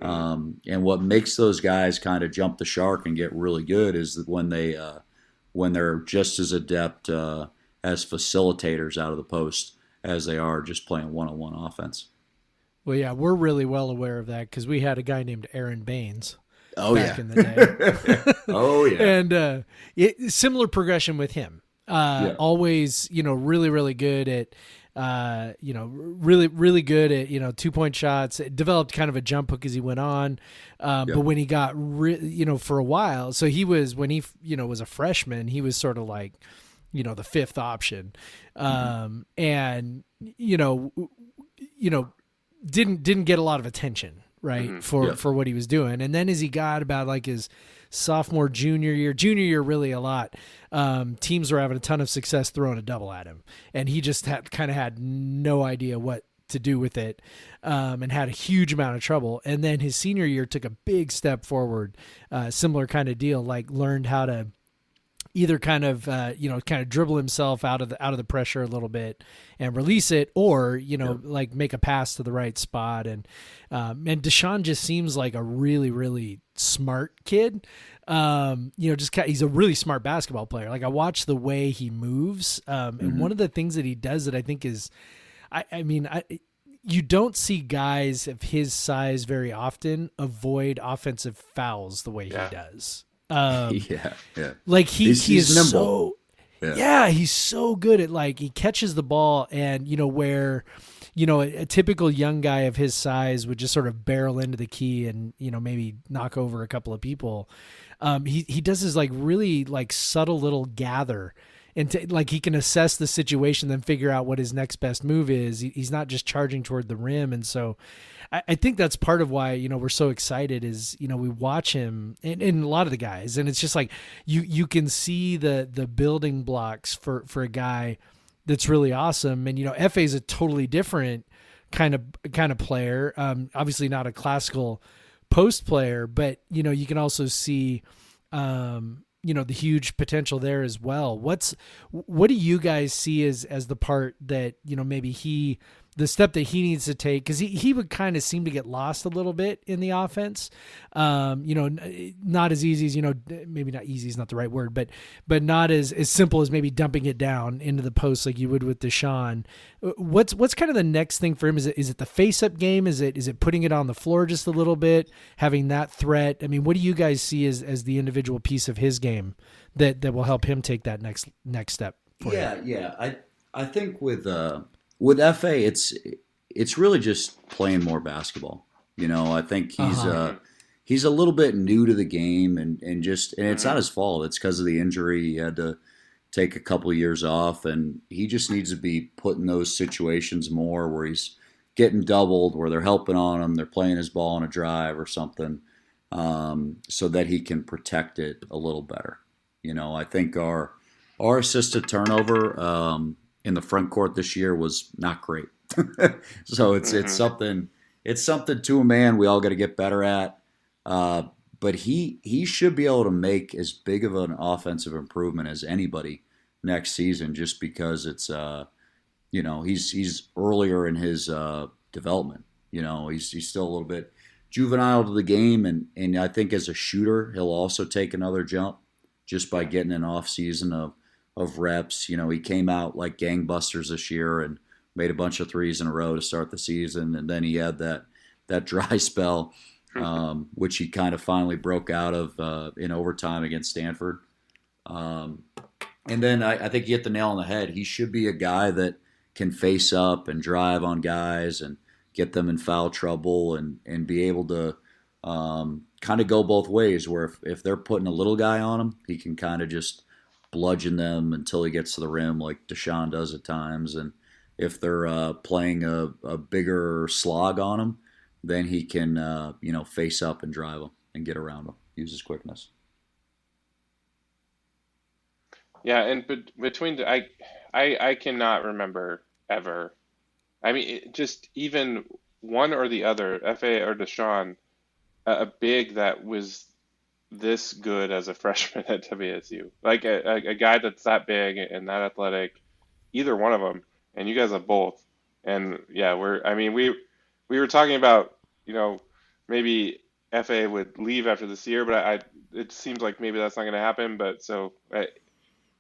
And what makes those guys kind of jump the shark and get really good is that when they're just as adept as facilitators out of the post as they are just playing one-on-one offense. Well, yeah, we're really well aware of that because we had a guy named Aaron Baines back in the day. And similar progression with him. Always, really, really good at, really good at, 2-point shots. It developed kind of a jump hook as he went on. But when he got, for a while, so he was, when he, was a freshman, he was sort of like, the fifth option. And, didn't get a lot of attention, right, for what he was doing. And then as he got about like his sophomore, junior year, really a lot, teams were having a ton of success throwing a double at him, and he just had no idea what to do with it, and had a huge amount of trouble. And then his senior year took a big step forward, similar kind of deal, like learned how to either kind of kind of dribble himself out of the pressure a little bit and release it, or like make a pass to the right spot. And Deshaun just seems like a really, really smart kid. He's a really smart basketball player. Like, I watch the way he moves, and one of the things that he does that I think is, you don't see guys of his size very often avoid offensive fouls the way he does. Like he's nimble. He's so good at, like, he catches the ball, and where a typical young guy of his size would just sort of barrel into the key and maybe knock over a couple of people. He does his, like, really, like, subtle little gather, and like, he can assess the situation, then figure out what his next best move is. He's not just charging toward the rim. And so I think that's part of why, we're so excited is, we watch him and a lot of the guys, and it's just like, you can see the building blocks for a guy that's really awesome. And, FA is a totally different kind of player. Obviously not a classical post player, but, you can also see, the huge potential there as well. What do you guys see as the part that, maybe the step that he needs to take? Cause he would kind of seem to get lost a little bit in the offense. Not as easy as, maybe not easy is not the right word, but not as simple as maybe dumping it down into the post like you would with Deshaun. What's kind of the next thing for him? Is it the face up game? Is it putting it on the floor just a little bit, having that threat? I mean, what do you guys see as the individual piece of his game that will help him take that next step? I think with FA, it's really just playing more basketball. I think he's a little bit new to the game, and it's not his fault. It's because of the injury. He had to take a couple of years off, and he just needs to be put in those situations more where he's getting doubled, where they're helping on him, they're playing his ball on a drive or something, so that he can protect it a little better. I think our assisted turnover in the front court this year was not great. So it's something to a man we all got to get better at. But he should be able to make as big of an offensive improvement as anybody next season, just because it's he's earlier in his development. He's still a little bit juvenile to the game, and I think as a shooter he'll also take another jump just by getting an off season of reps. He came out like gangbusters this year and made a bunch of threes in a row to start the season, and then he had that dry spell, which he kind of finally broke out of in overtime against Stanford. And then I think you hit the nail on the head. He should be a guy that can face up and drive on guys and get them in foul trouble and be able to kind of go both ways, where if they're putting a little guy on him, he can kind of just bludgeon them until he gets to the rim like Deshaun does at times. And if they're playing a bigger slog on him, then he can face up and drive them and get around them, use his quickness. Yeah, and between I cannot remember ever. I mean, just even one or the other, FA or Deshaun, a big that was this good as a freshman at WSU, like a guy that's that big and that athletic, either one of them, and you guys have both. And yeah, we were talking about, maybe FA would leave after this year, but it seems like maybe that's not going to happen. But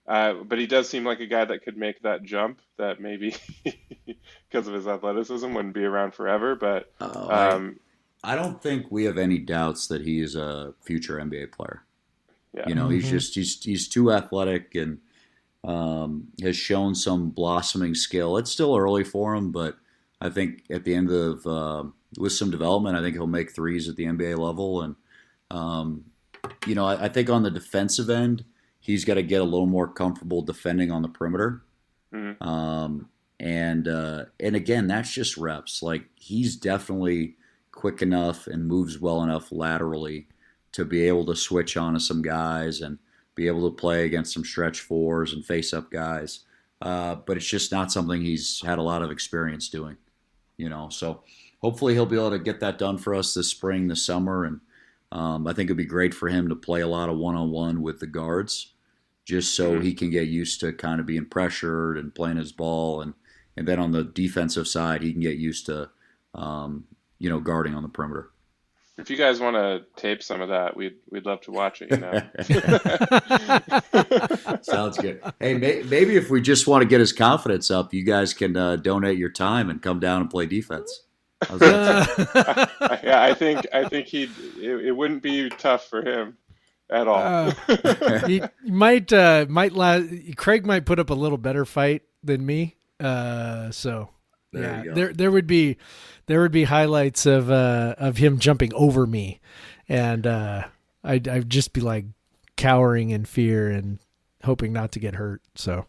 but he does seem like a guy that could make that jump that maybe because of his athleticism wouldn't be around forever. But I don't think we have any doubts that he is a future NBA player. Yeah. He's too athletic and has shown some blossoming skill. It's still early for him, but I think at the end of with some development, I think he'll make threes at the NBA level. And I think on the defensive end, he's got to get a little more comfortable defending on the perimeter. Mm-hmm. And again, that's just reps. Like, he's definitely quick enough and moves well enough laterally to be able to switch on to some guys and be able to play against some stretch fours and face up guys. But it's just not something he's had a lot of experience doing, so hopefully he'll be able to get that done for us this spring, this summer. And I think it'd be great for him to play a lot of one-on-one with the guards, just so he can get used to kind of being pressured and playing his ball, and then on the defensive side, he can get used to guarding on the perimeter. If you guys want to tape some of that, we'd love to watch it. Sounds good. Hey, maybe if we just want to get his confidence up, you guys can donate your time and come down and play defense. How's that? Yeah, I think it wouldn't be tough for him at all. He might Craig might put up a little better fight than me. So there would be highlights of him jumping over me, and I'd just be like cowering in fear and hoping not to get hurt. So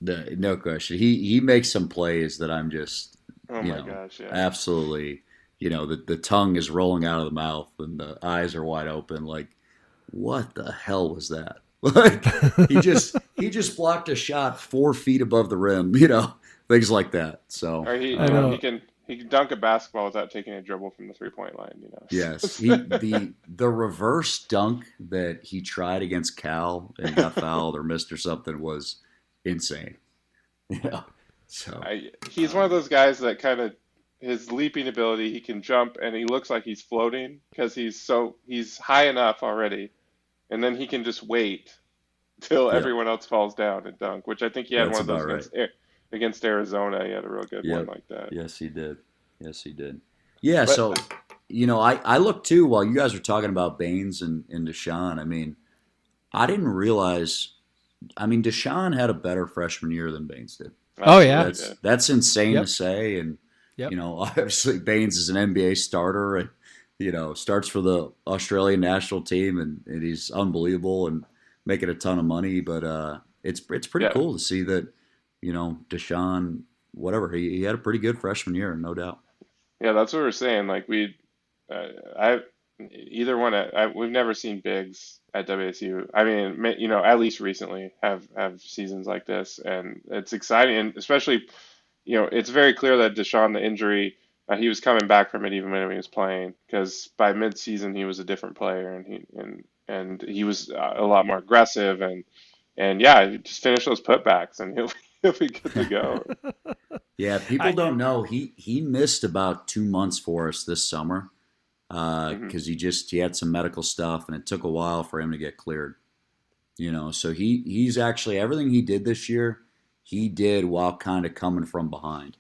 no question, he makes some plays that I'm just gosh, yeah. Absolutely, the tongue is rolling out of the mouth and the eyes are wide open, like what the hell was that? Like he just blocked a shot 4 feet above the rim, things like that. So or he can dunk a basketball without taking a dribble from the 3-point line. Yes, the reverse dunk that he tried against Cal and got fouled or missed or something was insane. So he's one of those guys that kind of his leaping ability. He can jump and he looks like he's floating because he's high enough already. And then he can just wait till everyone else falls down and dunk, which I think he had one of those against Arizona. He had a real good one like that. Yes, he did. Yeah, so, I looked too while you guys were talking about Baines and Deshaun. I mean, I didn't realize – Deshaun had a better freshman year than Baines did. Oh, yeah. That's insane to say. And, obviously Baines is an NBA starter and, starts for the Australian national team, and he's unbelievable and making a ton of money. But it's pretty cool to see that, Deshaun, whatever, he had a pretty good freshman year, no doubt. Yeah, that's what we're saying. Like we've never seen bigs at WSU. I mean, at least recently have seasons like this, and it's exciting, and especially, it's very clear that Deshaun, the injury. He was coming back from it even when he was playing, because by mid-season he was a different player, and he was a lot more aggressive, and just finish those putbacks and he'll be good to go. Yeah, people don't know he missed about 2 months for us this summer because he had some medical stuff and it took a while for him to get cleared. So he's actually everything he did this year, he did while kind of coming from behind.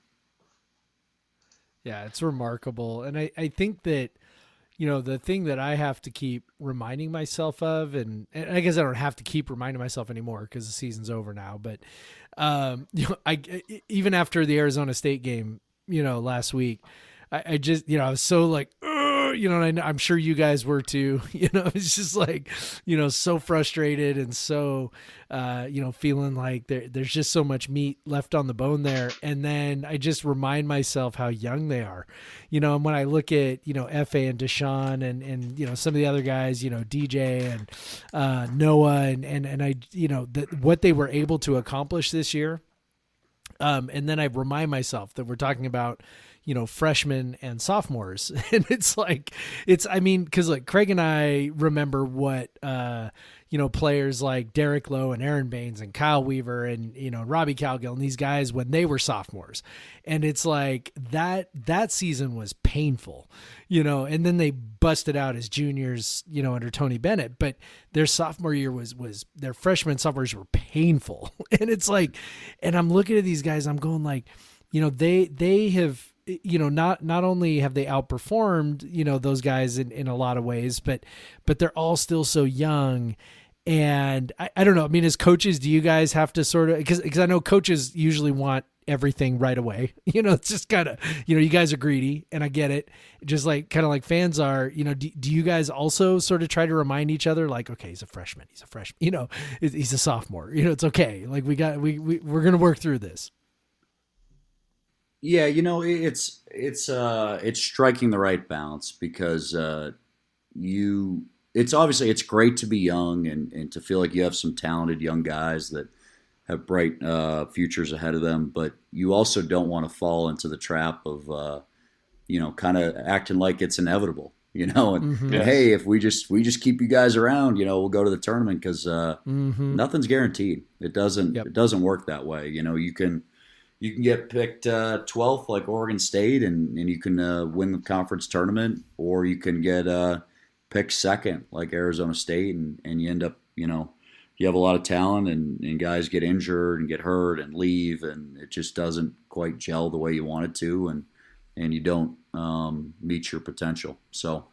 Yeah, it's remarkable. And I think that, the thing that I have to keep reminding myself of, and I guess I don't have to keep reminding myself anymore because the season's over now, but, even after the Arizona State game, last week, I just, I was so like, and I'm sure you guys were too, it's just like, so frustrated and so, feeling like there's just so much meat left on the bone there. And then I just remind myself how young they are, and when I look at, F.A. and Deshaun and, some of the other guys, DJ and Noah and I, what they were able to accomplish this year. And then I remind myself that we're talking about, freshmen and sophomores. And it's like, cause like Craig and I remember what, players like Derek Lowe and Aaron Baines and Kyle Weaver and, Robbie Calgill and these guys when they were sophomores. And it's like that season was painful, and then they busted out as juniors, under Tony Bennett, but their sophomore year was their freshmen and sophomores were painful. And it's like, and I'm looking at these guys, I'm going like, they have, not only have they outperformed, those guys in a lot of ways, but they're all still so young. And I don't know. I mean, as coaches, do you guys have to sort of, because I know coaches usually want everything right away. It's just kind of, you guys are greedy and I get it. Just like kind of like fans are, do you guys also sort of try to remind each other like, okay, he's a freshman, he's a sophomore, it's okay. Like we're going to work through this. Yeah, it's striking the right balance because it's great to be young and to feel like you have some talented young guys that have bright futures ahead of them, but you also don't want to fall into the trap of kind of acting like it's inevitable. And hey, if we just keep you guys around, we'll go to the tournament because nothing's guaranteed. It doesn't work that way. You can get picked 12th like Oregon State and you can win the conference tournament, or you can get picked second like Arizona State and you end up, you have a lot of talent and guys get injured and get hurt and leave, and it just doesn't quite gel the way you want it to, and you don't meet your potential. So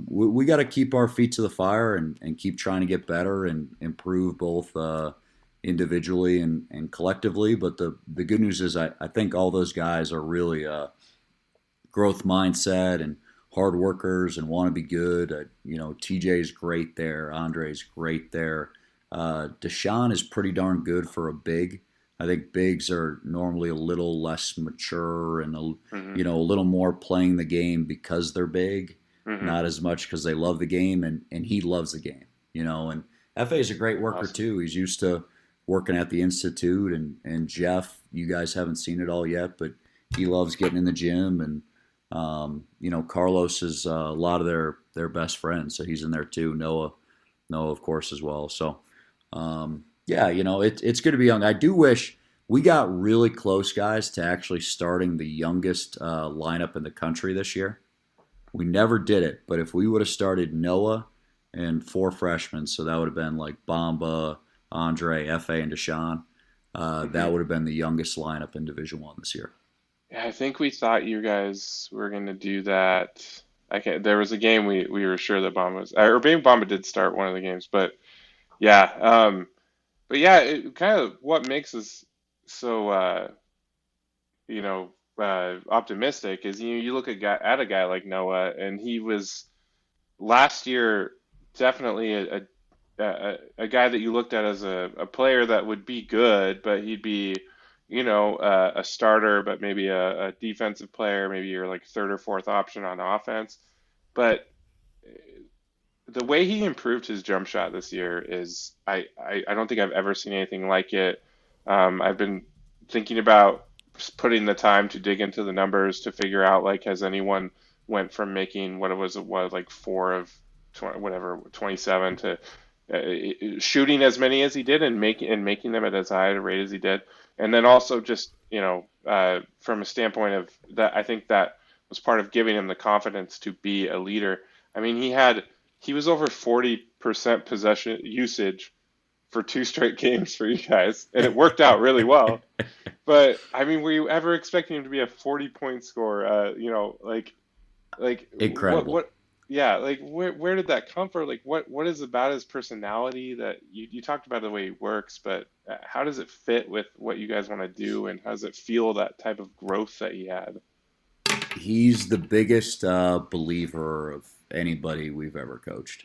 we got to keep our feet to the fire and keep trying to get better and improve both individually and collectively. But the good news is I think all those guys are really growth mindset and hard workers and want to be good. TJ's great there. Andre's great there. Deshaun is pretty darn good for a big. I think bigs are normally a little less mature and a little more playing the game because they're big, not as much because they love the game, and he loves the game. And FA is a great worker too. He's used to working at the Institute, and Jeff, you guys haven't seen it all yet, but he loves getting in the gym, and Carlos is a lot of their best friends, so he's in there too. Noah of course as well. So it's good to be young. I do wish we got really close, guys, to actually starting the youngest lineup in the country this year. We never did it, but if we would have started Noah and 4 freshmen, so that would have been like Bamba, Andre, Fa, and Deshaun, that would have been the youngest lineup in Division I this year. Yeah, I think we thought you guys were going to do that. There was a game we were sure that Bamba was, or maybe Bamba did start one of the games, but yeah. It kind of what makes us so optimistic is you look at a guy like Noah, and he was last year definitely a guy that you looked at as a player that would be good, but he'd be a starter, but maybe a defensive player, maybe you're like third or fourth option on offense. But the way he improved his jump shot this year is I don't think I've ever seen anything like it. I've been thinking about putting the time to dig into the numbers to figure out, like, has anyone went from making like 4 of 27 to shooting as many as he did and making them at as high a rate as he did. And then also just, from a standpoint of that, I think that was part of giving him the confidence to be a leader. I mean, he was over 40% possession usage for 2 straight games for you guys, and it worked out really well. But I mean, were you ever expecting him to be a 40-point scorer? Like incredible. What where did that come from? Like, what is about his personality that you talked about the way he works, but how does it fit with what you guys want to do, and how does it feel, that type of growth that he had? He's the biggest believer of anybody we've ever coached.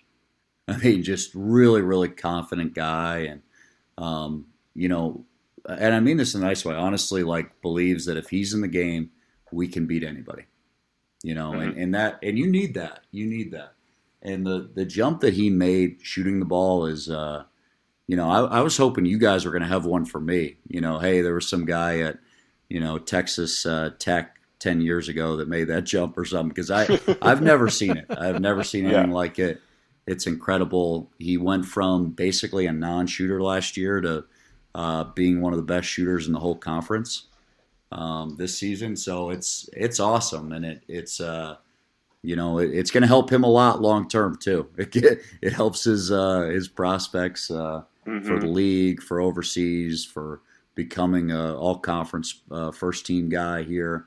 I mean, just really, really confident guy, and and I mean this in a nice way. Honestly, like, believes that if he's in the game, we can beat anybody. And you need that. And the jump that he made shooting the ball is, I was hoping you guys were going to have one for me. Hey, there was some guy at, Texas Tech 10 years ago that made that jump or something, because I've never seen it. I've never seen anything like it. It's incredible. He went from basically a non-shooter last year to being one of the best shooters in the whole conference this season. So it's awesome, and it's going to help him a lot long term too. It helps his prospects for the league, for overseas, for becoming a all conference first team guy here,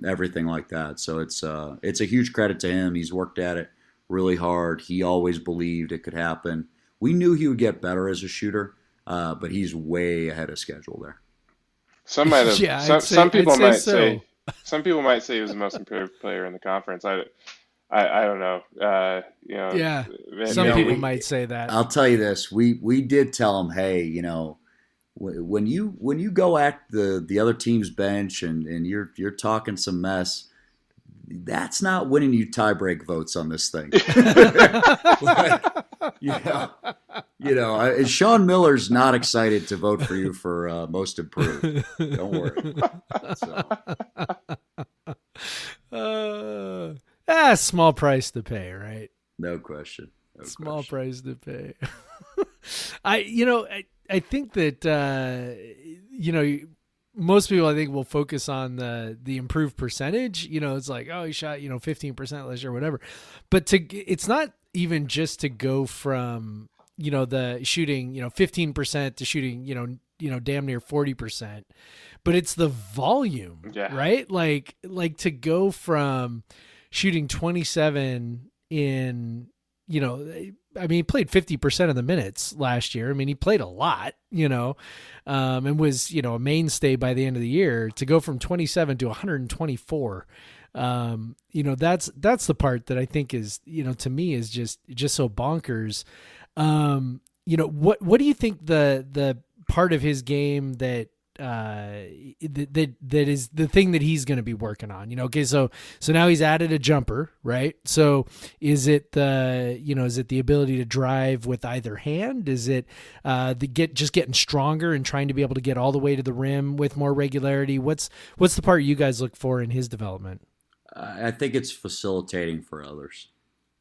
everything like that. So it's a huge credit to him. He's worked at it really hard. He always believed it could happen. We knew he would get better as a shooter, but he's way ahead of schedule there. Some might have. Yeah, some people might say. Some people might say he was the most improved player in the conference. I don't know. Yeah. Some people might say that. I'll tell you this: we did tell him, hey, when you go at the other team's bench and you're talking some mess, that's not winning you tiebreak votes on this thing. Sean Miller's not excited to vote for you for most improved. Don't worry. Small price to pay, right? No question. No Small question. price to pay. I think that most people I think will focus on the improved percentage. It's like, oh, he shot 15% last year, whatever. But it's not even just to go from the shooting 15% to shooting damn near 40%, but it's the volume, right? Like to go from shooting 27 in he played 50% of the minutes last year. I mean, he played a lot, and was, a mainstay by the end of the year. To go from 27 to 124, that's the part that I think is, to me is just so bonkers. What do you think the part of his game that that is the thing that he's going to be working on? Okay, so now he's added a jumper, right? So is it the ability to drive with either hand? Is it just getting stronger and trying to be able to get all the way to the rim with more regularity? What's the part you guys look for in his development? I think it's facilitating for others.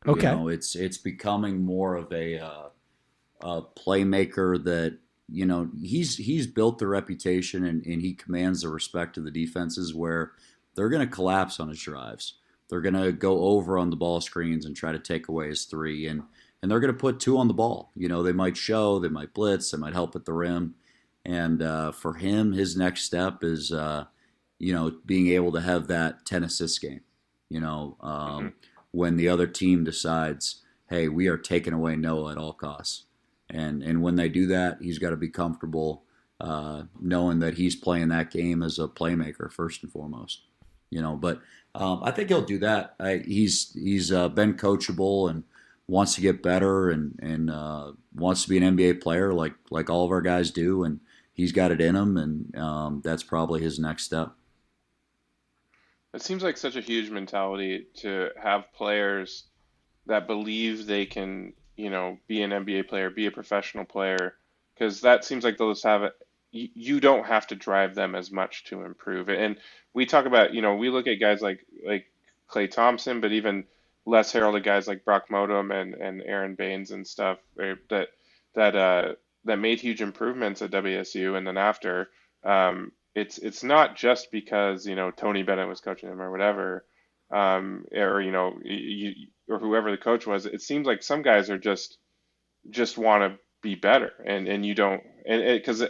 Okay, it's becoming more of a playmaker that. He's built the reputation and he commands the respect of the defenses where they're going to collapse on his drives. They're going to go over on the ball screens and try to take away his three. And they're going to put two on the ball. They might show, they might blitz, they might help at the rim. And for him, his next step is, being able to have that 10 assist game. When the other team decides, hey, we are taking away Noah at all costs. And when they do that, he's got to be comfortable knowing that he's playing that game as a playmaker first and foremost. But I think he'll do that. He's been coachable and wants to get better and wants to be an NBA player like all of our guys do. And he's got it in him, and that's probably his next step. It seems like such a huge mentality to have players that believe they can, be an NBA player, be a professional player, because that seems like they'll just have it. You don't have to drive them as much to improve. And we talk about, we look at guys like Klay Thompson, but even less heralded guys like Brock Modem and Aaron Baines and stuff that made huge improvements at WSU, and then after, it's not just because Tony Bennett was coaching them or whatever, or whoever the coach was. It seems like some guys are just want to be better, and you don't, and because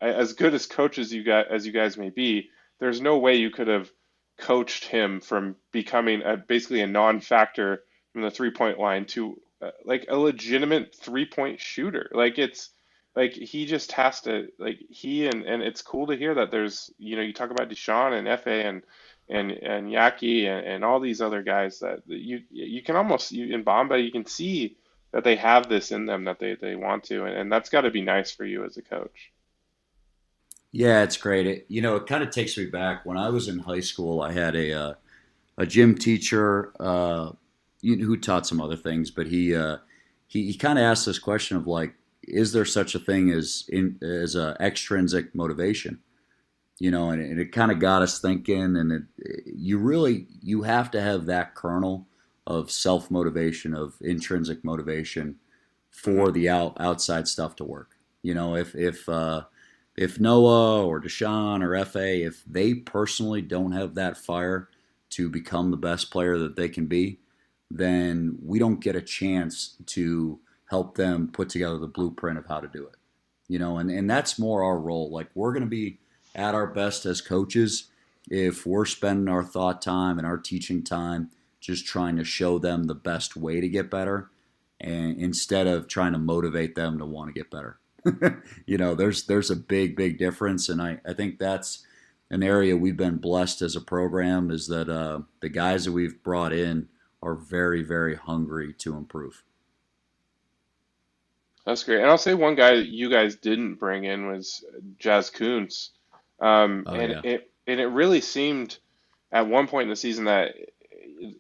as good as coaches as you guys may be, there's no way you could have coached him from becoming basically a non-factor from the 3-point line to like a legitimate 3-point shooter. Like it's like he just has to, like and it's cool to hear that there's you talk about Deshaun and Fa and Yaki and all these other guys that you can almost in Bombay you can see that they have this in them that they want to, and that's got to be nice for you as a coach. Yeah, it's great. It kind of takes me back when I was in high school. I had a gym teacher who taught some other things, but he kind of asked this question of like, is there such a thing as extrinsic motivation? And it kind of got us thinking, and you have to have that kernel of self-motivation, of intrinsic motivation for the outside stuff to work. If Noah or Deshaun or Fa, if they personally don't have that fire to become the best player that they can be, then we don't get a chance to help them put together the blueprint of how to do it. And that's more our role. Like, we're going to be at our best as coaches if we're spending our thought time and our teaching time just trying to show them the best way to get better, and instead of trying to motivate them to want to get better. There's a big difference, and I think that's an area we've been blessed as a program, is that the guys that we've brought in are very, very hungry to improve. That's great. And I'll say one guy that you guys didn't bring in was Jazz Kuntz. It really seemed at one point in the season that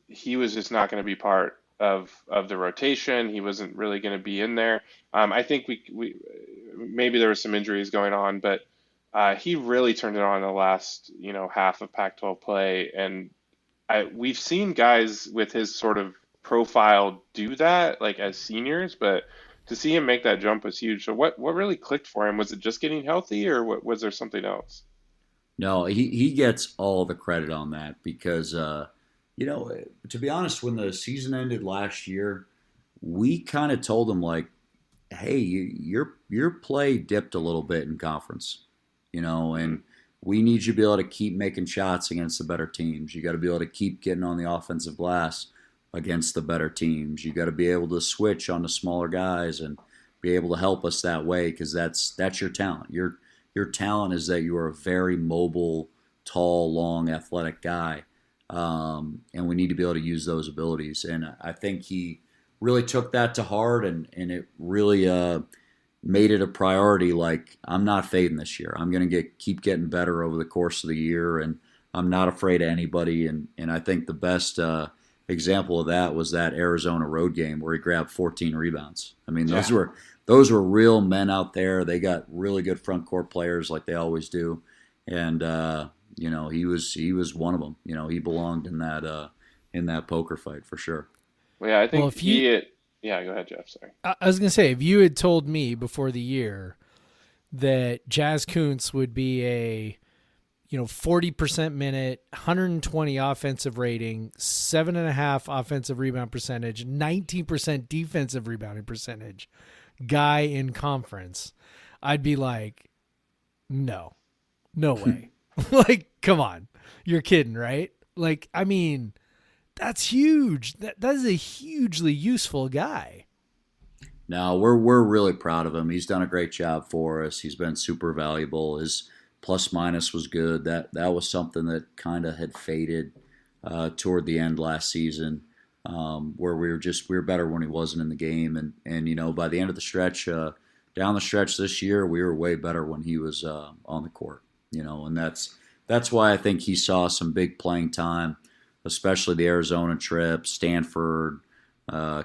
he was just not going to be part of the rotation. He wasn't really going to be in there. I think we maybe there were some injuries going on, but he really turned it on in the last half of Pac-12 play, and we've seen guys with his sort of profile do that, like as seniors, but to see him make that jump was huge. So what really clicked for him? Was it just getting healthy, or was there something else? No, he gets all the credit on that because, to be honest, when the season ended last year, we kind of told him like, hey, your play dipped a little bit in conference, and we need you to be able to keep making shots against the better teams. You got to be able to keep getting on the offensive glass against the better teams. You got to be able to switch on the smaller guys and be able to help us that way because that's your talent. Your talent is that you are a very mobile, tall, long, athletic guy, and we need to be able to use those abilities. And I think he really took that to heart, and it really made it a priority. Like, I'm not fading this year. I'm going to keep getting better over the course of the year, and I'm not afraid of anybody. And I think the best example of that was that Arizona road game where he grabbed 14 rebounds. I mean, those were real men out there. They got really good front court players like they always do, and he was one of them. He belonged in that poker fight for sure. Well, yeah, I think yeah, go ahead, Jeff. Sorry. I was gonna say, if you had told me before the year that Jazz Kuntz would be a 40% minute, 120 offensive rating, 7.5 offensive rebound percentage, 19% defensive rebounding percentage guy in conference, I'd be like, no way. Like, come on, you're kidding, right? Like, I mean, that's huge. That is a hugely useful guy. No, we're really proud of him. He's done a great job for us. He's been super valuable. His plus minus was good. That was something that kind of had faded toward the end last season, where we were better when he wasn't in the game, and by the end of the stretch, down the stretch this year, we were way better when he was on the court. And that's why I think he saw some big playing time, especially the Arizona trip, Stanford,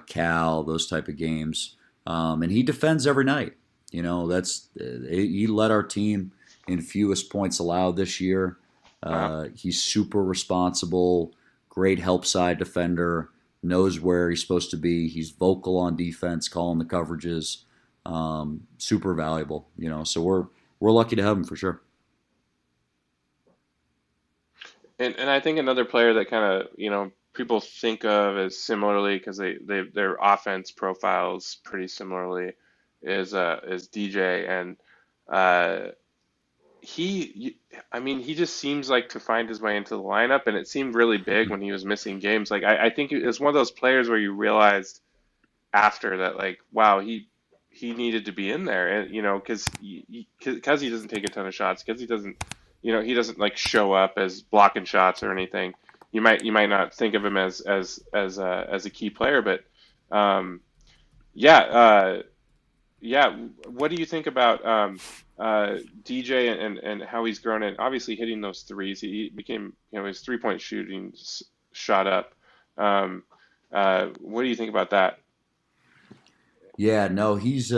Cal, those type of games, and he defends every night. He led our team in fewest points allowed this year. He's super responsible, great help side defender, knows where he's supposed to be. He's vocal on defense, calling the coverages. Super valuable, So we're lucky to have him for sure. And I think another player that kind of people think of as similarly because their offense profiles pretty similarly is DJ, and he just seems like to find his way into the lineup, and it seemed really big when he was missing games. Like, I think it's one of those players where you realized after that, like, wow, he needed to be in there, and because he doesn't take a ton of shots, because he doesn't like show up as blocking shots or anything. You might not think of him as a key player, but what do you think about DJ and how he's grown, and obviously hitting those threes? He became, his 3-point shooting shot up. What do you think about that? Yeah, no, he's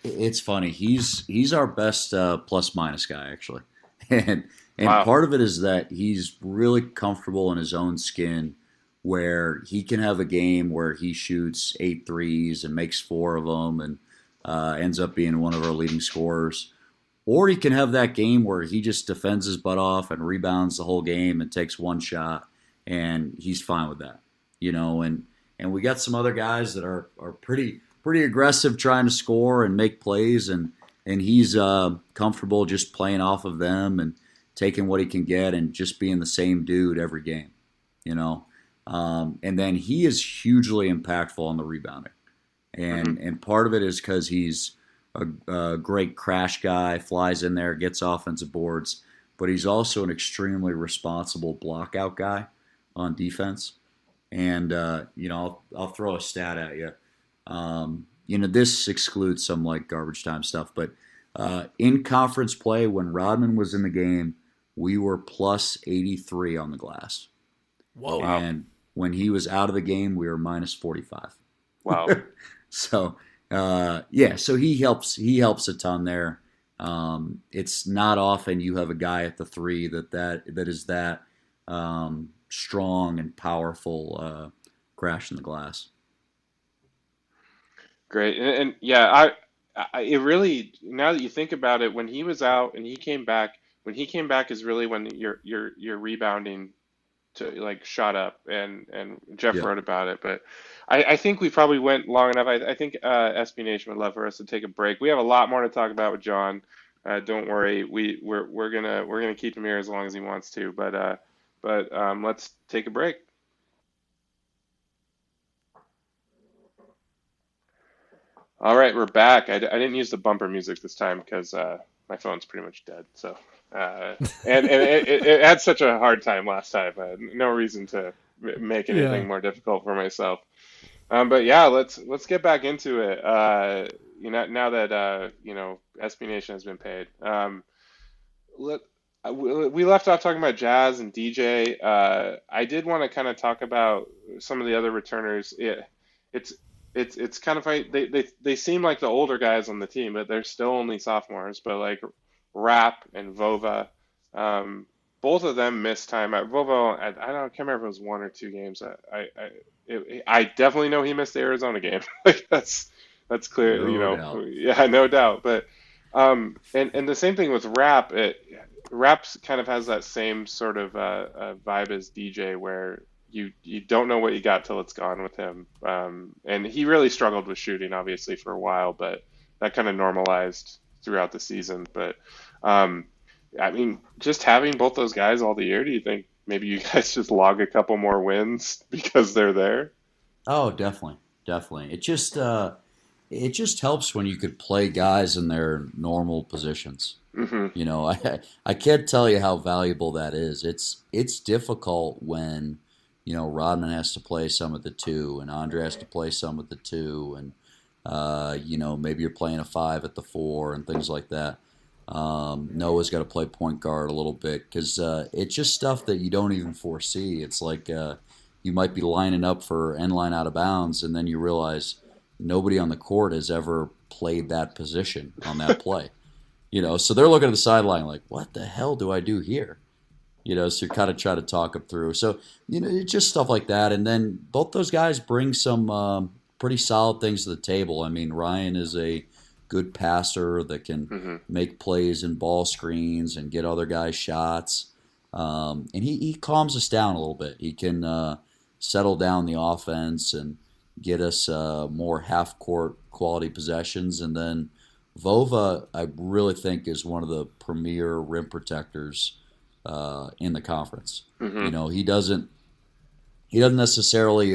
it's funny. He's our best plus minus guy actually, and Wow. part of it is that he's really comfortable in his own skin, where he can have a game where he shoots 8 threes and makes 4 of them and ends up being one of our leading scorers. Or he can have that game where he just defends his butt off and rebounds the whole game and takes 1 shot, and he's fine with that. And we got some other guys that are pretty aggressive trying to score and make plays, and he's comfortable just playing off of them and taking what he can get and just being the same dude every game. And then he is hugely impactful on the rebounding. And part of it is because he's a great crash guy, flies in there, gets offensive boards, but he's also an extremely responsible blockout guy on defense. And, I'll throw a stat at you. This excludes some like garbage time stuff, but in conference play, when Rodman was in the game, we were plus 83 on the glass. Whoa. And when he was out of the game, we were minus 45. Wow. So, so he helps a ton there. It's not often you have a guy at the 3 that is that strong and powerful crash in the glass. Great. And yeah, it really, now that you think about it, when he was out and when he came back is really when your rebounding to like shot up, and Jeff Yep. wrote about it. But I think we probably went long enough. I think SB Nation would love for us to take a break. We have a lot more to talk about with John. Don't worry, we're gonna keep him here as long as he wants to. But let's take a break. All right, we're back. I didn't use the bumper music this time because my phone's pretty much dead. So, and it had such a hard time last time. No reason to make Yeah. anything more difficult for myself. But yeah, let's get back into it. Now that SB Nation has been paid. Let we left off talking about Jazz and DJ. I did want to kind of talk about some of the other returners. It's it's kind of funny. They seem like the older guys on the team, but they're still only sophomores. But like Rap and Vova, both of them missed time. Vova, can't remember if it was 1 or 2 games. I definitely know he missed the Arizona game. Like that's clear. No doubt. Yeah, no doubt. But and the same thing with Rap. Raps kind of has that same sort of vibe as DJ, where you don't know what you got till it's gone with him. And he really struggled with shooting, obviously, for a while, but that kind of normalized throughout the season. But I mean, just having both those guys all the year, do you think maybe you guys just log a couple more wins because they're there? Oh, definitely, definitely. It just helps when you could play guys in their normal positions. Hmm. I can't tell you how valuable that is. It's difficult when Rodman has to play some of the two, and Andre has to play some of the two, and maybe you're playing a 5 at the 4 and things like that. Noah's got to play point guard a little bit because it's just stuff that you don't even foresee. It's like you might be lining up for end line out of bounds, and then you realize nobody on the court has ever played that position on that play. So they're looking at the sideline like, what the hell do I do here? So you kind of try to talk them through. So, it's just stuff like that. And then both those guys bring some pretty solid things to the table. I mean, Ryan is a good passer that can make plays and ball screens and get other guys shots. And he calms us down a little bit. He can settle down the offense and get us more half-court quality possessions. And then Vova, I really think, is one of the premier rim protectors in the conference. He doesn't necessarily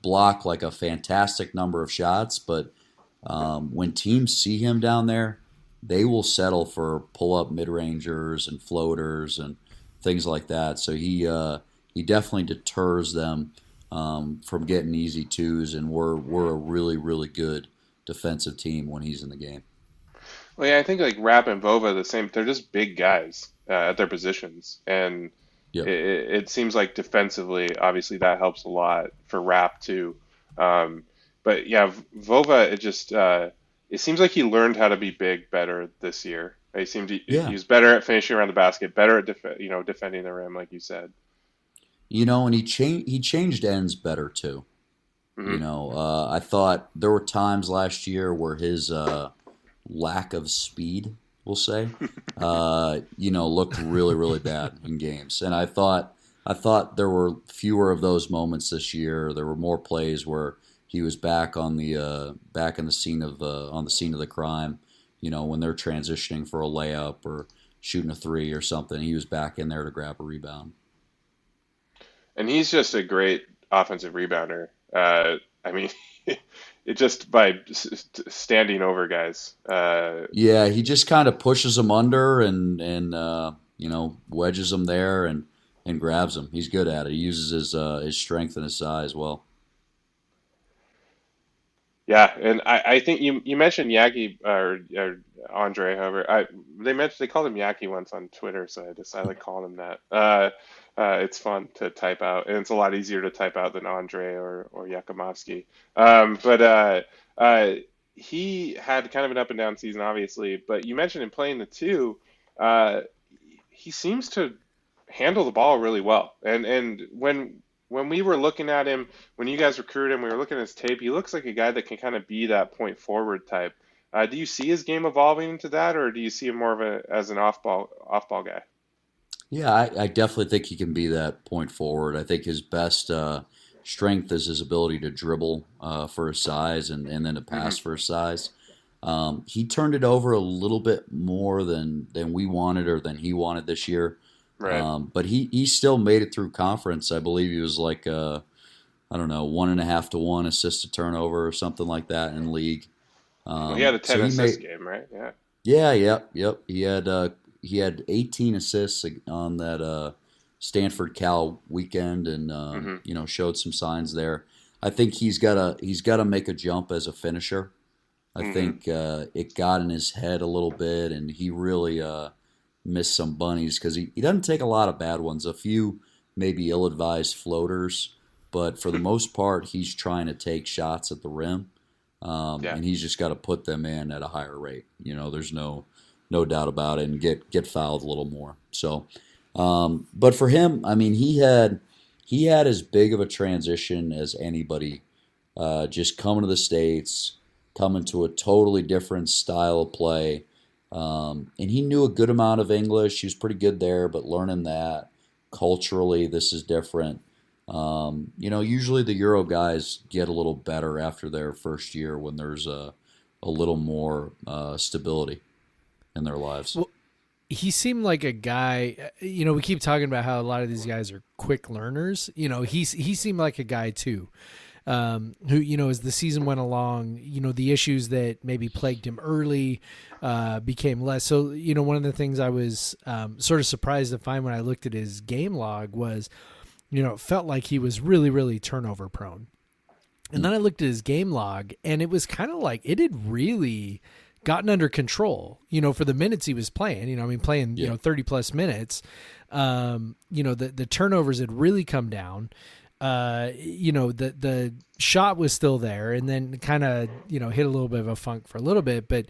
block like a fantastic number of shots, but when teams see him down there, they will settle for pull-up mid-rangers and floaters and things like that. So he definitely deters them from getting easy twos, and we're a really, really good defensive team when he's in the game. Well, yeah, I think like Rap and Vova, the same. They're just big guys at their positions, and Yep. it seems like defensively, obviously that helps a lot for Rap too. But yeah, Vova, it seems like he learned how to be big better this year. Yeah. He was better at finishing around the basket, better at defending the rim, like you said. And he changed ends better too. Hmm. I thought there were times last year where his lack of speed, we'll say, looked really, really bad in games. And I thought there were fewer of those moments this year. There were more plays where he was back in the scene of the crime. When they're transitioning for a layup or shooting a 3 or something, he was back in there to grab a rebound. And he's just a great offensive rebounder. I mean, it just by standing over guys. Yeah, he just kind of pushes them under and wedges them there and grabs them. He's good at it. He uses his strength and his size well. Yeah, and I think you mentioned Yagi or Andre, however, they called him Yaki once on Twitter, so I like calling him that. It's fun to type out, and it's a lot easier to type out than Andre or Yakumovsky. But he had kind of an up and down season, obviously. But you mentioned him playing the 2. He seems to handle the ball really well. And when we were looking at him, when you guys recruited him, we were looking at his tape. He looks like a guy that can kind of be that point forward type. Do you see his game evolving into that, or do you see him more of as an off ball guy? Yeah, I definitely think he can be that point forward. I think his best strength is his ability to dribble for his size and then to pass for his size. He turned it over a little bit more than we wanted or than he wanted this year. Right. But he still made it through conference. I believe he was like, I don't know, 1.5 to 1 assist to turnover or something like that in league. Well, he had a 10 so assist game, right? Yeah. Yeah, yep. He had 18 assists on that Stanford Cal weekend, and showed some signs there. I think he's got to make a jump as a finisher. I think it got in his head a little bit, and he really missed some bunnies because he doesn't take a lot of bad ones. A few maybe ill-advised floaters, but for the most part, he's trying to take shots at the rim. And he's just got to put them in at a higher rate. There's no doubt about it, and get fouled a little more. So, but for him, I mean, he had as big of a transition as anybody. Just coming to the States, coming to a totally different style of play, and he knew a good amount of English. He was pretty good there, but learning that culturally, this is different. Usually the Euro guys get a little better after their first year when there's a little more stability in their lives. Well, he seemed like a guy, we keep talking about how a lot of these guys are quick learners. He seemed like a guy too, who, as the season went along, the issues that maybe plagued him early became less. So, one of the things I was sort of surprised to find when I looked at his game log was, it felt like he was really, really turnover prone. And then I looked at his game log, and it was kind of like it had really gotten under control, for the minutes he was playing, playing, 30 plus minutes. The turnovers had really come down. The shot was still there, and then kind of, hit a little bit of a funk for a little bit, but,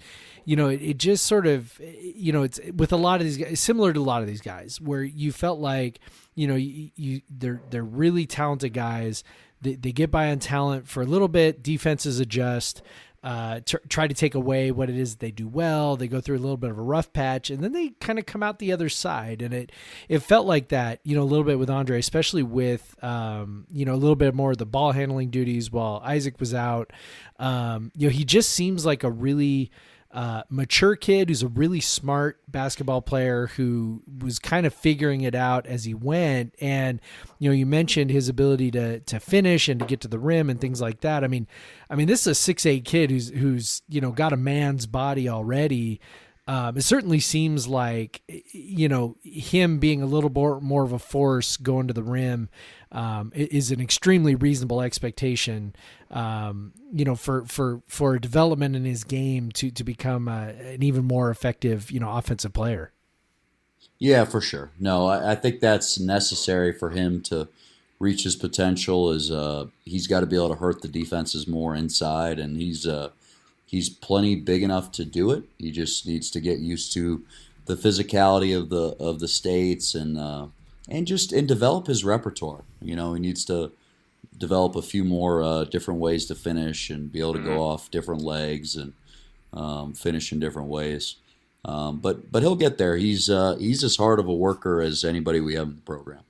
it just sort of, it's with a lot of these guys, similar to a lot of these guys, where you felt like, they're really talented guys. They get by on talent for a little bit. Defenses adjust, try to take away what it is they do well. They go through a little bit of a rough patch, and then they kind of come out the other side. And it felt like that, a little bit with Andre, especially with, a little bit more of the ball handling duties while Isaac was out. He just seems like a really mature kid who's a really smart basketball player who was kind of figuring it out as he went. And, you mentioned his ability to finish and to get to the rim and things like that. I mean, this is a 6'8" kid who's got a man's body already. It certainly seems like, him being a little more of a force going to the rim is an extremely reasonable expectation, for a development in his game to become an even more effective, offensive player. Yeah, for sure. No, I think that's necessary for him to reach his potential. He's got to be able to hurt the defenses more inside, and he's plenty big enough to do it. He just needs to get used to the physicality of the States and develop his repertoire. He needs to develop a few more different ways to finish and be able to go off different legs and finish in different ways. But he'll get there. He's as hard of a worker as anybody we have in the program.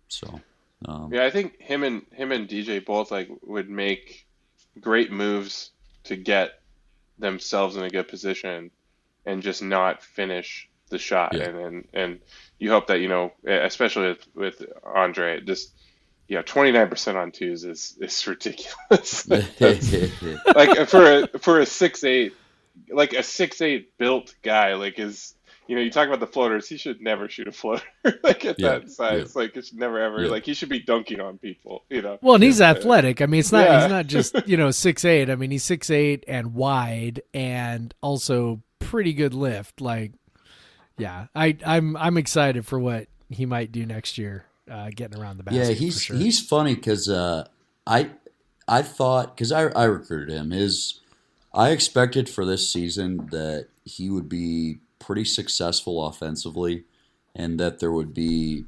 So I think him and DJ both would make great moves to get themselves in a good position and just not finish the shot. Yeah. And you hope that, especially with Andre, just, 29% on twos is ridiculous. Like for a 6'8", like a 6'8" built guy, you talk about the floaters, he should never shoot a floater at that size. Yeah. It should never ever, he should be dunking on people, Well, and he's athletic. It's not, he's not just, 6'8". He's 6'8" and wide and also pretty good lift. I'm excited for what he might do next year, getting around the basket. Yeah, he's funny because I thought, because I recruited him, I expected for this season that he would be pretty successful offensively. and that there would be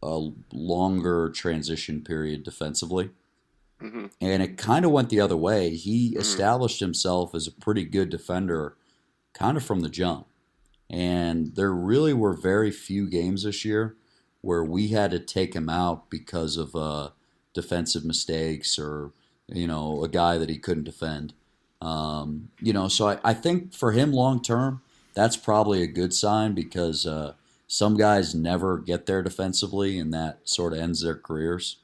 a longer transition period defensively. Mm-hmm. And it kind of went the other way. He Mm-hmm. established himself as a pretty good defender kind of from the jump. And there really were very few games this year where we had to take him out because of defensive mistakes or, a guy that he couldn't defend. So I think for him long term, that's probably a good sign because some guys never get there defensively and that sort of ends their careers.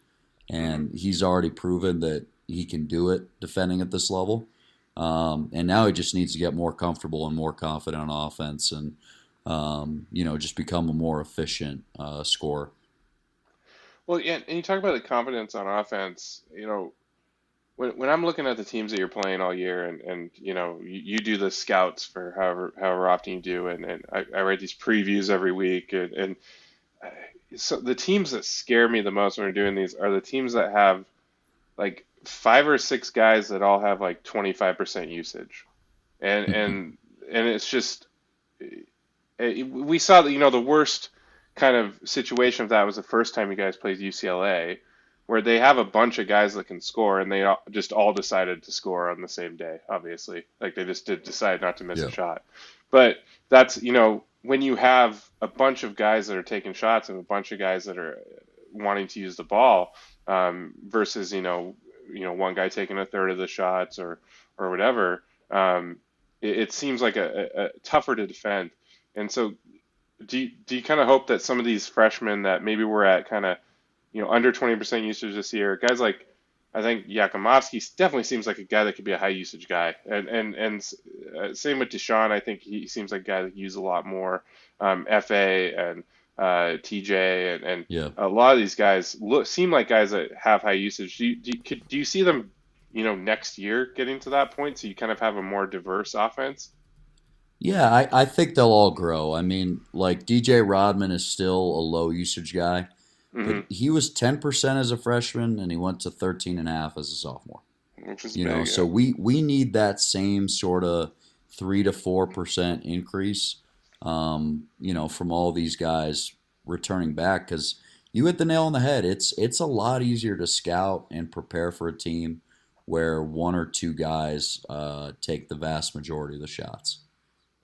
And he's already proven that he can do it defending at this level. And now he just needs to get more comfortable and more confident on offense and, just become a more efficient scorer. Well, yeah, and you talk about the confidence on offense. When I'm looking at the teams that you're playing all year, and you do the scouts for however often you do, and I write these previews every week, and so the teams that scare me the most when we're doing these are the teams that have like 5 or 6 guys that all have like 25% usage, and it's just we saw that the worst kind of situation of that was the first time you guys played UCLA, where they have a bunch of guys that can score, and they just all decided to score on the same day. Obviously, like they just decide not to miss a shot. But that's when you have a bunch of guys that are taking shots and a bunch of guys that are wanting to use the ball, versus one guy taking a third of the shots or whatever, it seems like a tougher to defend. And so, do you kind of hope that some of these freshmen that maybe were at kind of under 20% usage this year, guys like, I think Yakumovsky definitely seems like a guy that could be a high usage guy, and same with Deshaun. I think he seems like a guy that uses a lot more. FA and TJ and a lot of these guys seem like guys that have high usage. Do you see them next year getting to that point, so you kind of have a more diverse offense? Yeah, I think they'll all grow. I mean, like DJ Rodman is still a low usage guy, but he was 10% as a freshman and he went to 13.5 as a sophomore. Which is big, so we need that same sort of 3 to 4% increase, from all these guys returning back, because you hit the nail on the head. It's a lot easier to scout and prepare for a team where 1 or 2 guys take the vast majority of the shots.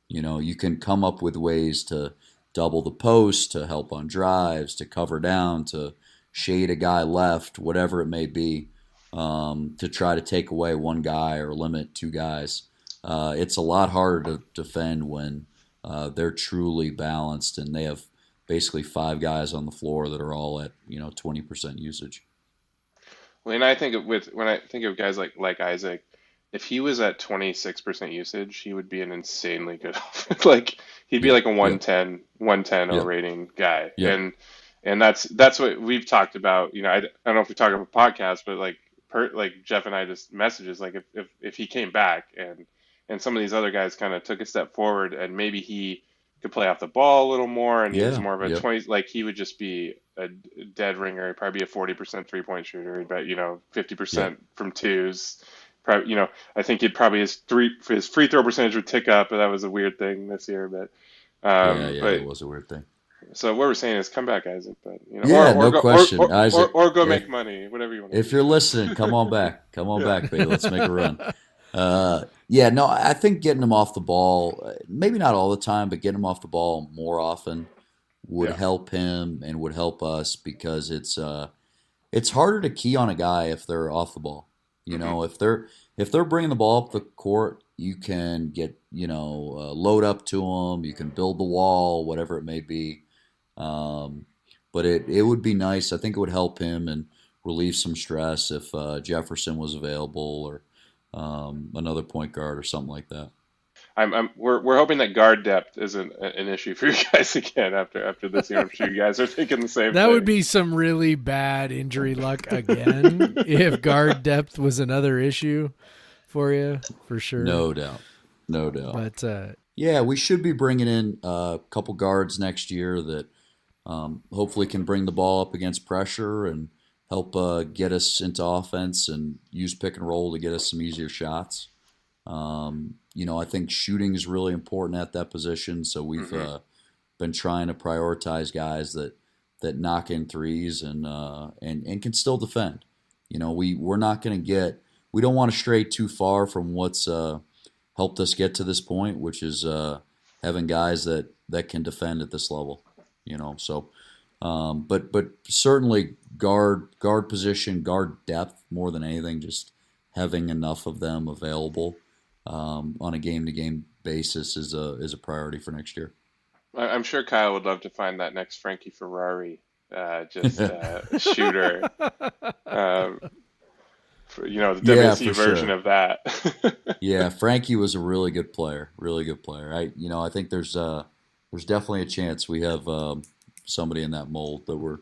You can come up with ways to double the post, to help on drives, to cover down, to shade a guy left, whatever it may be, to try to take away 1 guy or limit 2 guys. It's a lot harder to defend when they're truly balanced and they have basically 5 guys on the floor that are all at 20% usage. Well, and when I think of guys like Isaac, if he was at 26% usage, he would be an insanely good like he'd be like a 110 rating guy. Yeah. And that's what we've talked about. I don't know if we talk about podcast, but like Jeff and I just messages, like if he came back and some of these other guys kind of took a step forward and maybe he could play off the ball a little more and he was more of a 20, like he would just be a dead ringer. He'd probably be a 40% 3-point shooter, but 50% from twos. Probably, I think his free throw percentage would tick up, but that was a weird thing this year. But it was a weird thing. So what we're saying is, come back, Isaac. But no question, Isaac. Or go make money, whatever you want. If you're listening, come on back, baby. Let's make a run. I think getting him off the ball, maybe not all the time, but getting him off the ball more often would help him and would help us, because it's harder to key on a guy if they're off the ball. If they're bringing the ball up the court, you can get load up to them. You can build the wall, whatever it may be. But it would be nice. I think it would help him and relieve some stress if Jefferson was available or another point guard or something like that. We're hoping that guard depth isn't an issue for you guys again after this year. I'm sure you guys are thinking the same thing. That would be some really bad injury luck again if guard depth was another issue for you, for sure. No doubt. But we should be bringing in a couple guards next year that hopefully can bring the ball up against pressure and help get us into offense and use pick and roll to get us some easier shots. I think shooting is really important at that position. So we've been trying to prioritize guys that knock in threes and can still defend. We're not going to we don't want to stray too far from what's helped us get to this point, which is having guys that can defend at this level. So but certainly guard position, guard depth more than anything, just having enough of them available on a game-to-game basis is a priority for next year. I'm sure Kyle would love to find that next Frankie Ferrari, shooter. The WC version of that. Yeah, Frankie was a really good player. I think there's definitely a chance we have somebody in that mold that we're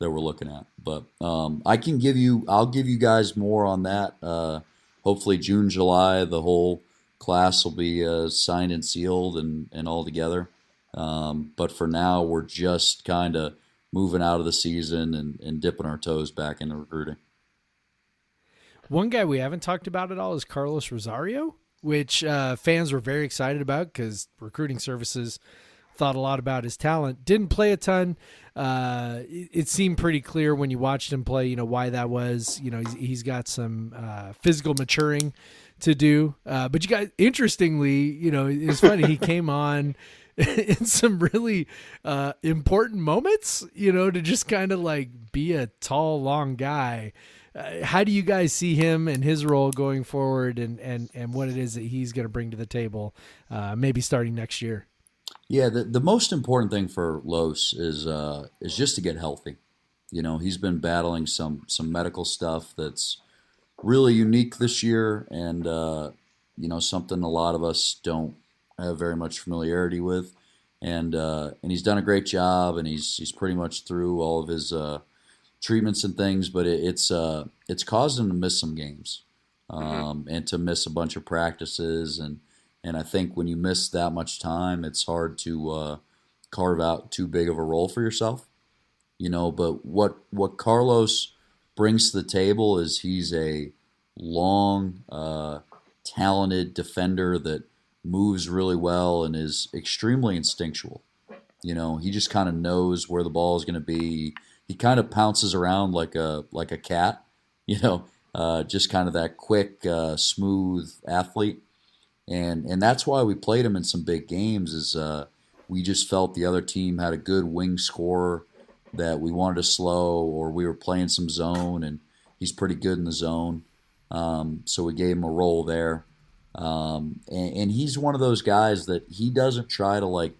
looking at. But I'll give you guys more on that. Hopefully June, July, the whole class will be signed and sealed and all together. But for now, we're just kind of moving out of the season and dipping our toes back into recruiting. One guy we haven't talked about at all is Carlos Rosario, which fans were very excited about because recruiting services thought a lot about his talent. Didn't play a ton. It seemed pretty clear when you watched him play, why that was. He's got some physical maturing to do. But you guys, interestingly, it's funny. He came on in some really important moments, to just kind of like be a tall, long guy. How do you guys see him and his role going forward and what it is that he's going to bring to the table, maybe starting next year? Yeah, the most important thing for Los is just to get healthy. He's been battling some medical stuff that's really unique this year and, something a lot of us don't have very much familiarity with. And he's done a great job and he's pretty much through all of his treatments and things, but it's caused him to miss some games and to miss a bunch of practices and I think when you miss that much time, it's hard to carve out too big of a role for yourself, But what Carlos brings to the table is he's a long, talented defender that moves really well and is extremely instinctual. He just kind of knows where the ball is going to be. He kind of pounces around like a cat, just kind of that quick, smooth athlete. And that's why we played him in some big games is we just felt the other team had a good wing scorer that we wanted to slow or we were playing some zone and he's pretty good in the zone. So we gave him a role there. And he's one of those guys that he doesn't try to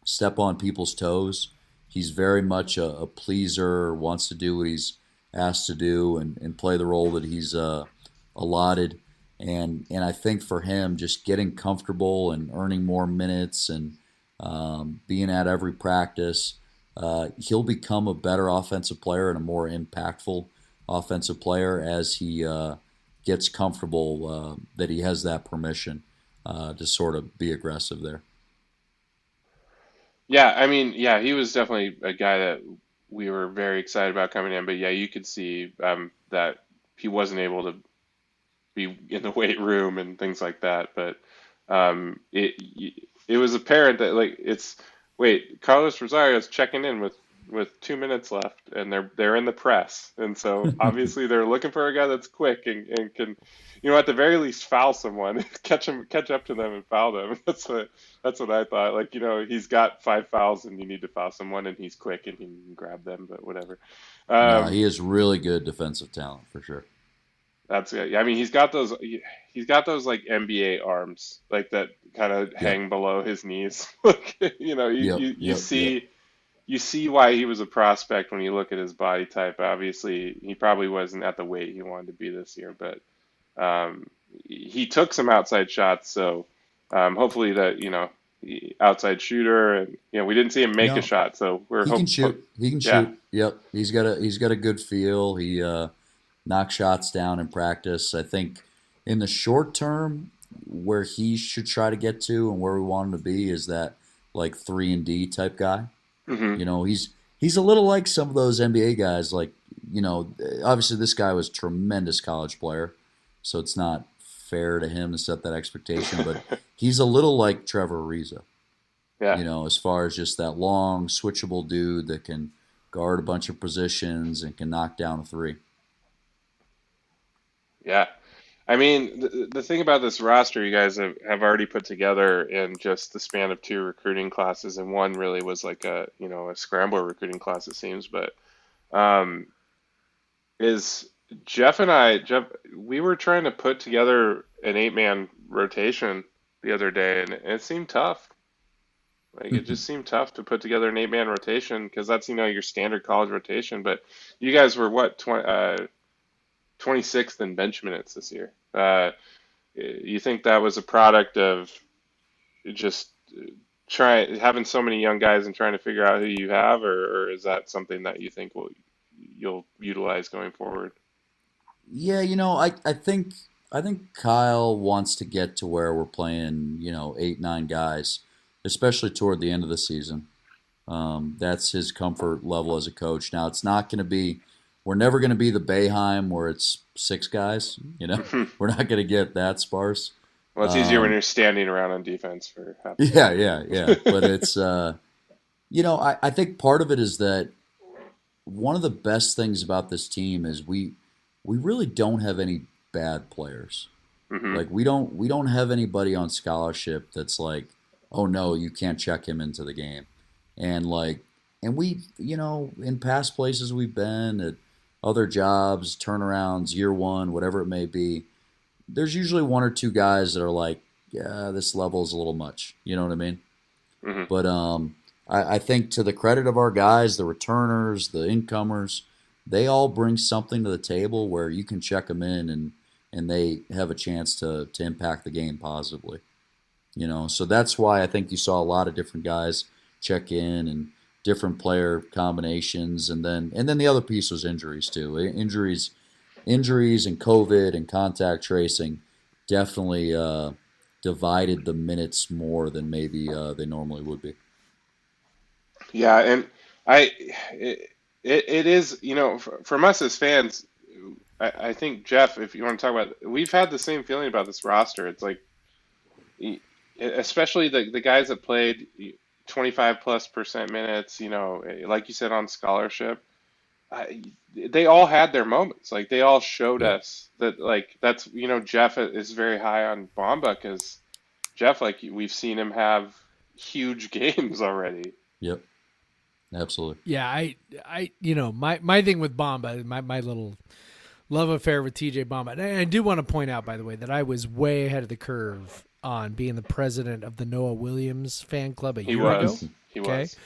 step on people's toes. He's very much a pleaser, wants to do what he's asked to do and play the role that he's allotted. And I think for him, just getting comfortable and earning more minutes and being at every practice, he'll become a better offensive player and a more impactful offensive player as he gets comfortable that he has that permission to sort of be aggressive there. Yeah, he was definitely a guy that we were very excited about coming in. But yeah, you could see that he wasn't able to be in the weight room and things like that. But it was apparent that Carlos Rosario's checking in with 2 minutes left, and they're in the press, and so obviously they're looking for a guy that's quick and can, at the very least foul someone, catch up to them and foul them. That's what I thought. He's got 5 fouls and you need to foul someone, and he's quick and he can grab them, but whatever. He has really good defensive talent for sure. That's it. He's got those like NBA arms, like that kind of hang below his knees. You see why he was a prospect when you look at his body type. Obviously, he probably wasn't at the weight he wanted to be this year, but he took some outside shots. So hopefully that outside shooter, and we didn't see him make a shot. So he can shoot. He can shoot. Yep, he's got a good feel. He knocks shots down in practice. I think in the short term, where he should try to get to and where we want him to be is that 3-and-D type guy. Mm-hmm. He's a little like some of those NBA guys. Obviously this guy was a tremendous college player, so it's not fair to him to set that expectation. But he's a little like Trevor Ariza. Yeah. As far as just that long, switchable dude that can guard a bunch of positions and can knock down a three. Yeah. I mean, the thing about this roster you guys have already put together in just the span of two recruiting classes, and one really was like a scramble recruiting class, it seems, but um, is Jeff, we were trying to put together an 8-man rotation the other day, and it seemed tough. Like it just seemed tough to put together an 8-man rotation because that's your standard college rotation. But you guys were what 26th in bench minutes this year. You think that was a product of just having so many young guys and trying to figure out who you have, or is that something that you think you'll utilize going forward? Yeah, I think Kyle wants to get to where we're playing, 8, 9 guys, especially toward the end of the season. That's his comfort level as a coach. Now, it's not going to be, we're never going to be the Bayheim where it's 6 guys. We're not going to get that sparse. Well, it's easier when you're standing around on defense for half. Yeah. But it's, I think part of it is that one of the best things about this team is we really don't have any bad players. Mm-hmm. Like we don't have anybody on scholarship that's like, oh no, you can't check him into the game. And we, in past places we've been at other jobs, turnarounds, year one, whatever it may be, there's usually 1 or 2 guys that are like, yeah, this level is a little much. You know what I mean? Mm-hmm. But I think to the credit of our guys, the returners, the incomers, they all bring something to the table where you can check them in and they have a chance to impact the game positively. So that's why I think you saw a lot of different guys check in and different player combinations, and then the other piece was injuries too. Injuries and COVID and contact tracing definitely divided the minutes more than maybe they normally would be. Yeah, and it is, from us as fans, I think Jeff, if you want to talk about, we've had the same feeling about this roster. It's like, especially the guys that played 25+% minutes, like you said, on scholarship, they all had their moments. Like they all showed us that, like that's, Jeff is very high on Bamba because Jeff, like we've seen him have huge games already. Yep. Absolutely. Yeah, my thing with Bamba, my little love affair with TJ Bamba. And I do want to point out, by the way, that I was way ahead of the curve on being the president of the Noah Williams fan club a year ago. He was.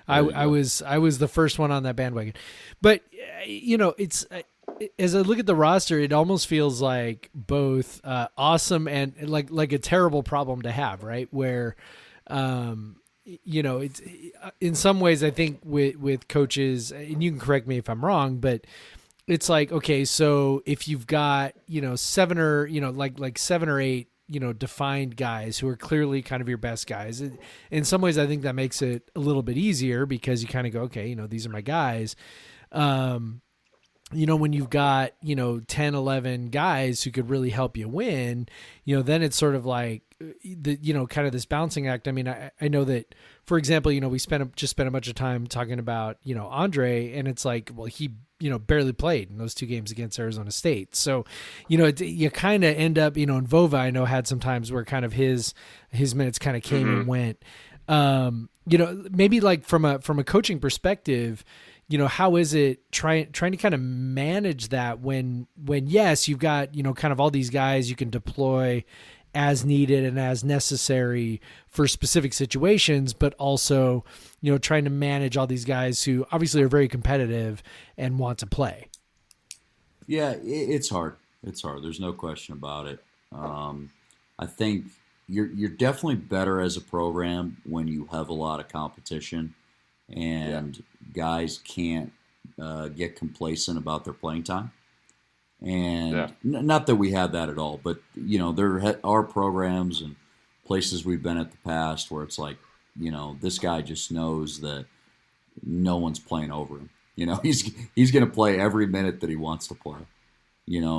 I was the first one on that bandwagon. But it's as I look at the roster, it almost feels like both awesome and like a terrible problem to have, right? Where it's in some ways I think with coaches, and you can correct me if I'm wrong, but it's like, okay, so if you've got 7 or like 7 or 8 defined guys who are clearly kind of your best guys, in some ways I think that makes it a little bit easier because you kind of go, okay, these are my guys. When you've got 10, 11 guys who could really help you win, then it's sort of like kind of this balancing act. I mean, I know that, for example, we spent a bunch of time talking about Andre, and it's like, well, he barely played in those 2 games against Arizona State. So, you kind of end up, and Vova, I know, had some times where kind of his minutes kind of came and went. Maybe like from a coaching perspective, how is it trying to kind of manage that when yes, you've got, kind of all these guys you can deploy as needed and as necessary for specific situations, but also, trying to manage all these guys who obviously are very competitive and want to play. Yeah, it's hard. It's hard. There's no question about it. I think you're definitely better as a program when you have a lot of competition and guys can't get complacent about their playing time. And not that we had that at all, but there are programs and places we've been at the past where it's like, this guy just knows that no one's playing over him. He's going to play every minute that he wants to play.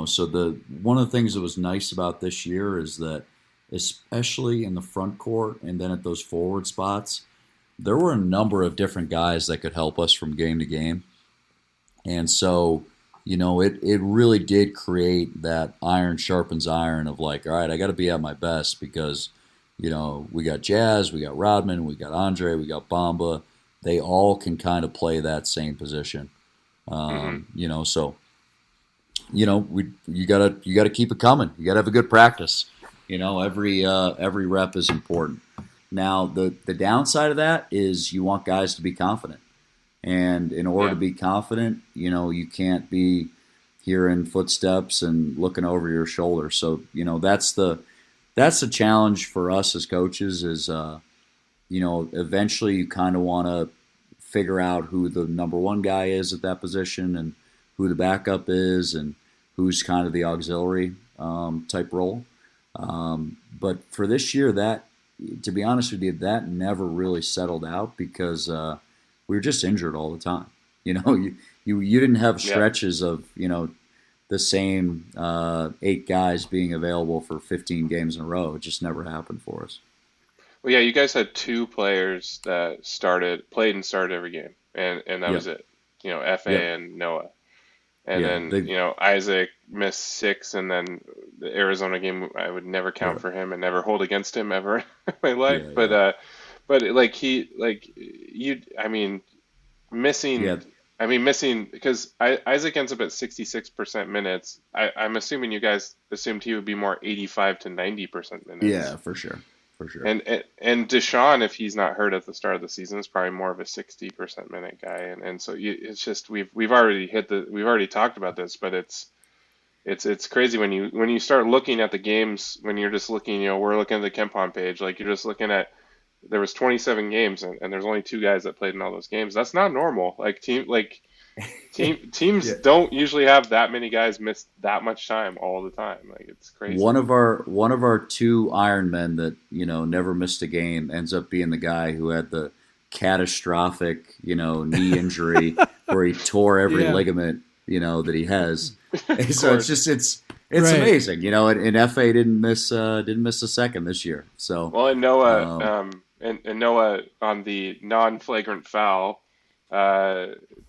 So one of the things that was nice about this year is that, especially in the front court and then at those forward spots, there were a number of different guys that could help us from game to game. And so, it really did create that iron sharpens iron of like, all right, I got to be at my best because, we got Jazz, we got Rodman, we got Andre, we got Bamba. They all can kind of play that same position. So, you gotta keep it coming. You gotta have a good practice. Every rep is important. Now, the downside of that is you want guys to be confident. And in order to be confident, you can't be hearing footsteps and looking over your shoulder. So, that's the challenge for us as coaches is, eventually you kind of want to figure out who the number one guy is at that position and who the backup is and who's kind of the auxiliary type role. But for this year, to be honest with you, that never really settled out because we were just injured all the time. You didn't have stretches of the same 8 guys being available for 15 games in a row. It just never happened for us. Well, yeah, you guys had 2 players that played and started every game, and that was it. Fa and Noah. And then, Isaac missed 6, and then the Arizona game, I would never count for him and never hold against him ever in my life. Missing because Isaac ends up at 66% minutes. I'm assuming you guys assumed he would be more 85 to 90% minutes. Yeah, for sure. And Deshaun, if he's not hurt at the start of the season, is probably more of a 60% minute guy. And so it's just we've already talked about this, but it's crazy when you start looking at the games, when you're just looking, we're looking at the KenPom page, like you're just looking at there was 27 games and there's only 2 guys that played in all those games. That's not normal. Teams don't usually have that many guys miss that much time all the time. Like, it's crazy. One of our 2 Iron Men that never missed a game ends up being the guy who had the catastrophic knee injury where he tore every ligament that he has. And so it's right. Amazing, and FA didn't miss a second this year. So and Noah and Noah on the non-flagrant foul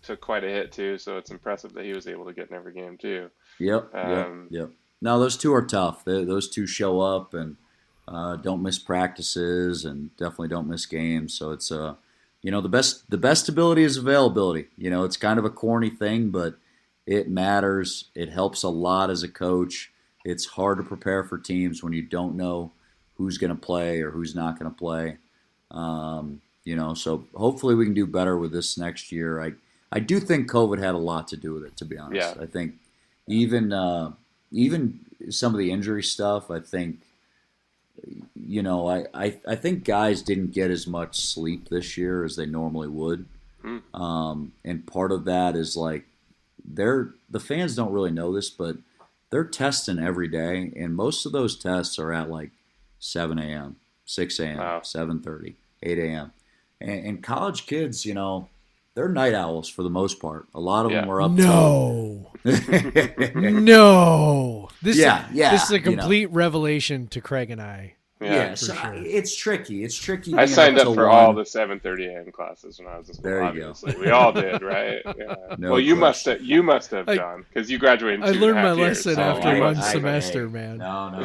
took quite a hit too, so it's impressive that he was able to get in every game too. Yep. Now those 2 are tough. Those 2 show up and don't miss practices and definitely don't miss games. So it's the best ability is availability. It's kind of a corny thing, but it matters. It helps a lot as a coach. It's hard to prepare for teams when you don't know who's going to play or who's not going to play. So hopefully we can do better with this next year. I do think COVID had a lot to do with it, to be honest. Yeah. I think even some of the injury stuff, I think, I think guys didn't get as much sleep this year as they normally would. And part of that is like the fans don't really know this, but they're testing every day, and most of those tests are at like 7 a.m., 6 a.m., 7:30, 8 a.m. And college kids, they're night owls for the most part. A lot of them are up. No. This is a complete revelation to Craig and I. Yeah, so sure. It's tricky. I signed up for all the 7:30 a.m. classes when I was in school. There you go. We all did, right? Yeah. No you must have, John, because you graduated in 2.5 years. I learned my lesson after one semester, man. No.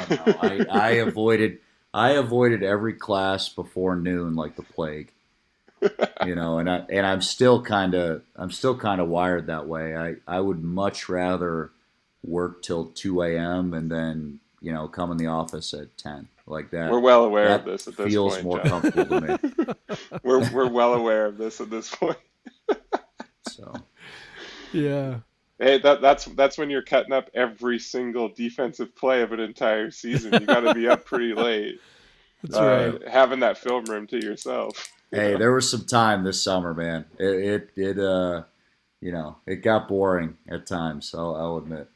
I avoided every class before noon like the plague. And I'm still kind of wired that way. I would much rather work till 2 a.m. and then come in the office at 10 like that. We're well aware of this at this point. Feels more comfortable to me. We're well aware of this at this point. So yeah. Hey, that's when you're cutting up every single defensive play of an entire season. You got to be up pretty late. That's right. Having that film room to yourself. Hey, there was some time this summer, man. It got boring at times. I'll admit.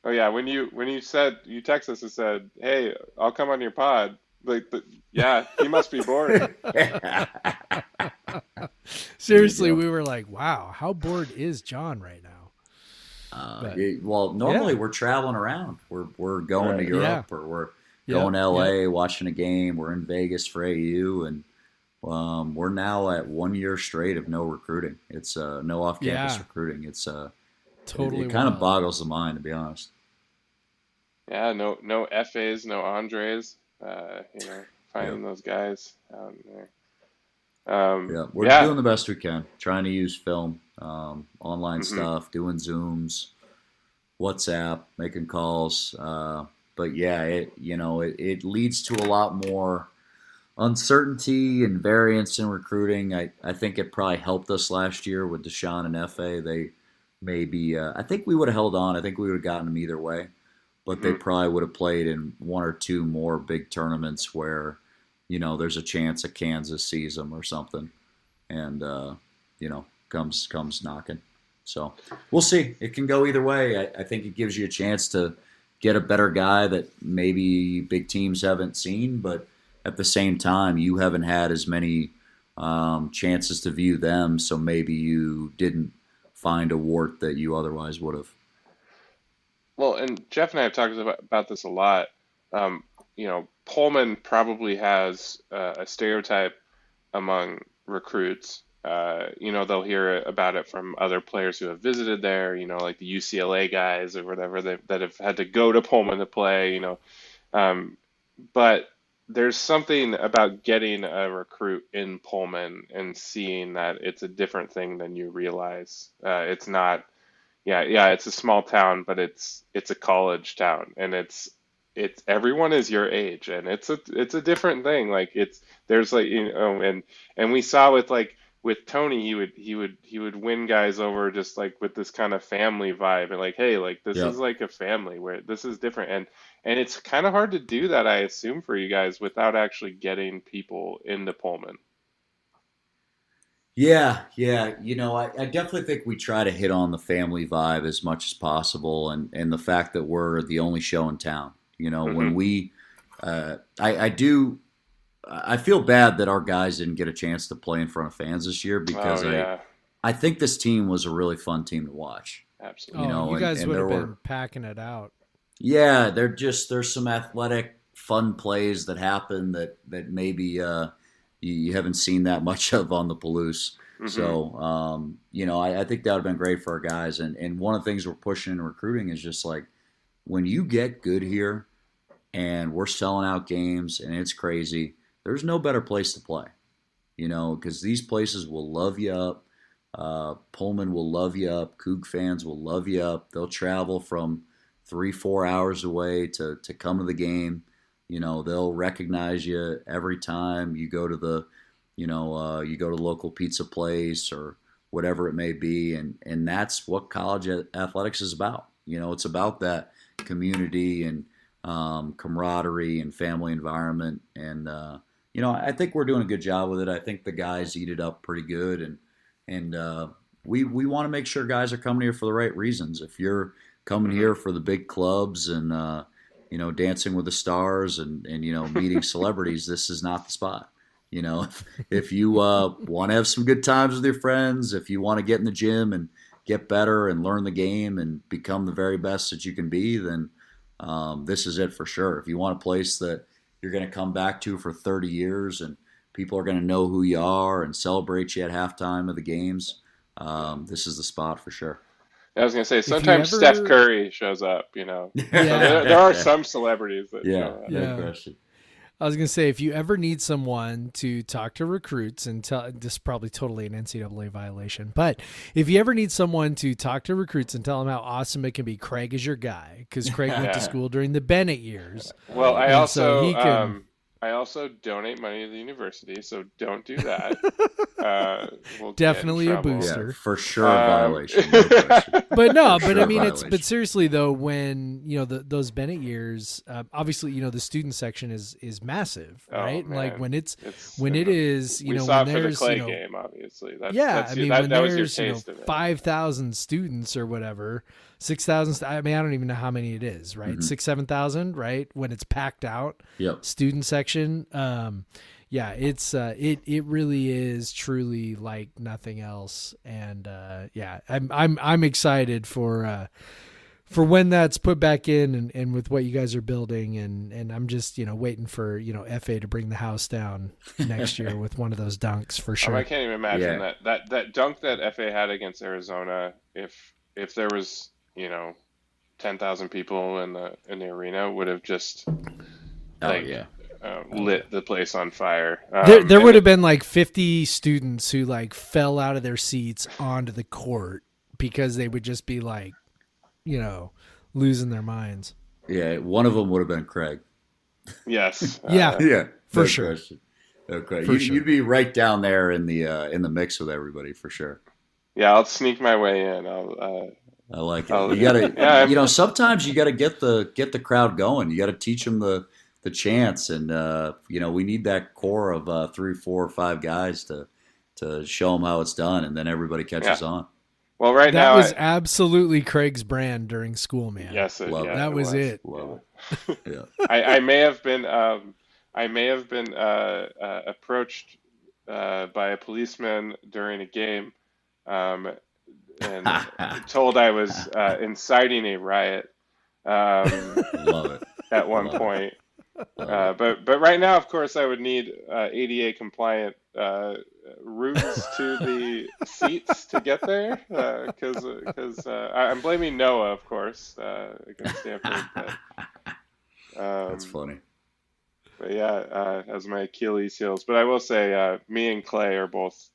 Oh yeah, when you texted us and said, "Hey, I'll come on your pod," he must be bored. Seriously, we were like, "Wow, how bored is John right now?" Normally we're traveling around. We're going to Europe or we're going to LA watching a game. We're in Vegas for AU, and we're now at 1 year straight of no recruiting. It's no off-campus recruiting. It's totally it kind of wild. boggles the mind, to be honest. Yeah, no FAs, no Andres. Finding those guys out there. Yeah, we're doing the best we can, trying to use film, online stuff, doing Zooms, WhatsApp, making calls. But yeah, it leads to a lot more uncertainty and variance in recruiting. I think it probably helped us last year with Deshaun and FA. They maybe I think we would have held on. I think we would have gotten them either way, but they probably would have played in one or two more big tournaments where, there's a chance that Kansas sees them or something, and comes knocking. So we'll see. It can go either way. I think it gives you a chance to get a better guy that maybe big teams haven't seen, but at the same time, you haven't had as many chances to view them, so maybe you didn't find a wart that you otherwise would have. Well, and Jeff and I have talked about this a lot. Pullman probably has a stereotype among recruits. They'll hear about it from other players who have visited there, like the UCLA guys or whatever that have had to go to Pullman to play, But there's something about getting a recruit in Pullman and seeing that it's a different thing than you realize. It's not, it's a small town, but it's a college town, and it's everyone is your age, and it's a different thing. Like there's like, and we saw with Tony, he would win guys over just like with this kind of family vibe, and like, hey, like this is like a family where this is different, and it's kind of hard to do that, I assume, for you guys without actually getting people into Pullman. Yeah. I definitely think we try to hit on the family vibe as much as possible, and the fact that we're the only show in town. When we, I feel bad that our guys didn't get a chance to play in front of fans this year, because I think this team was a really fun team to watch. Absolutely. You guys would have been packing it out. Yeah, there's some athletic, fun plays that happen that maybe you haven't seen that much of on the Palouse. So, I think that would have been great for our guys. And one of the things we're pushing in recruiting is just like, when you get good here and we're selling out games and it's crazy, there's no better place to play, because these places will love you up. Pullman will love you up. Coug fans will love you up. They'll travel from 3-4 hours away to come to the game. They'll recognize you every time you go to the, you go to the local pizza place or whatever it may be. And that's what college athletics is about. It's about that community and camaraderie and family environment. And, I think we're doing a good job with it. I think the guys eat it up pretty good. And we want to make sure guys are coming here for the right reasons. If you're coming here for the big clubs and, Dancing with the Stars and meeting celebrities, this is not the spot. If you want to have some good times with your friends, if you want to get in the gym and get better and learn the game and become the very best that you can be, then this is it for sure. If you want a place that you're going to come back to for 30 years and people are going to know who you are and celebrate you at halftime of the games, this is the spot for sure. I was going to say, sometimes Steph Curry shows up, So there are some celebrities that show up. No question. I was going to say, if you ever need someone to talk to recruits and tell, this is probably totally an NCAA violation, but if you ever need someone to talk to recruits and tell them how awesome it can be, Craig is your guy, because Craig went to school during the Bennett years. Well, I also donate money to the university, so don't do that. We'll definitely a booster. Yeah, for sure, a violation. No question. But I mean, but seriously though, when those Bennett years, obviously the student section is massive, right? Man. Like when it is, we when saw it there's for the Clay game, obviously. when there's 5,000 students or whatever, 6,000. I mean, I don't even know how many it is, right? 6,000-7,000, right? When it's packed out, student section. It's it really is truly like nothing else, and I'm excited for for when that's put back in and with what you guys are building, and I'm just waiting for FA to bring the house down next year with one of those dunks for sure. I can't even imagine Yeah. that dunk that FA had against Arizona. If there was 10,000 people in the arena, would have just lit the place on fire. There would have been like 50 students who like fell out of their seats onto the court because they would just be like, losing their minds. Yeah, one of them would have been Craig. Yes. Yeah, for sure. Question. Okay, For sure. You'd be right down there in the mix with everybody for sure. Yeah, I'll sneak my way in. I like it. You gotta, sometimes you gotta get the crowd going. You gotta teach them the chants, and we need that core of 3, 4, 5 guys to show them how it's done, and then everybody catches on. Well, that was absolutely Craig's brand during school, man. Yes, that was it. Love it. Yeah. I may have been approached by a policeman during a game, and told I was inciting a riot. Love it. At one point. But right now, of course, I would need ADA compliant routes to the seats to get there, because I'm blaming Noah, of course, against Stanford. That's funny. But yeah, as my Achilles heals. But I will say, me and Clay are both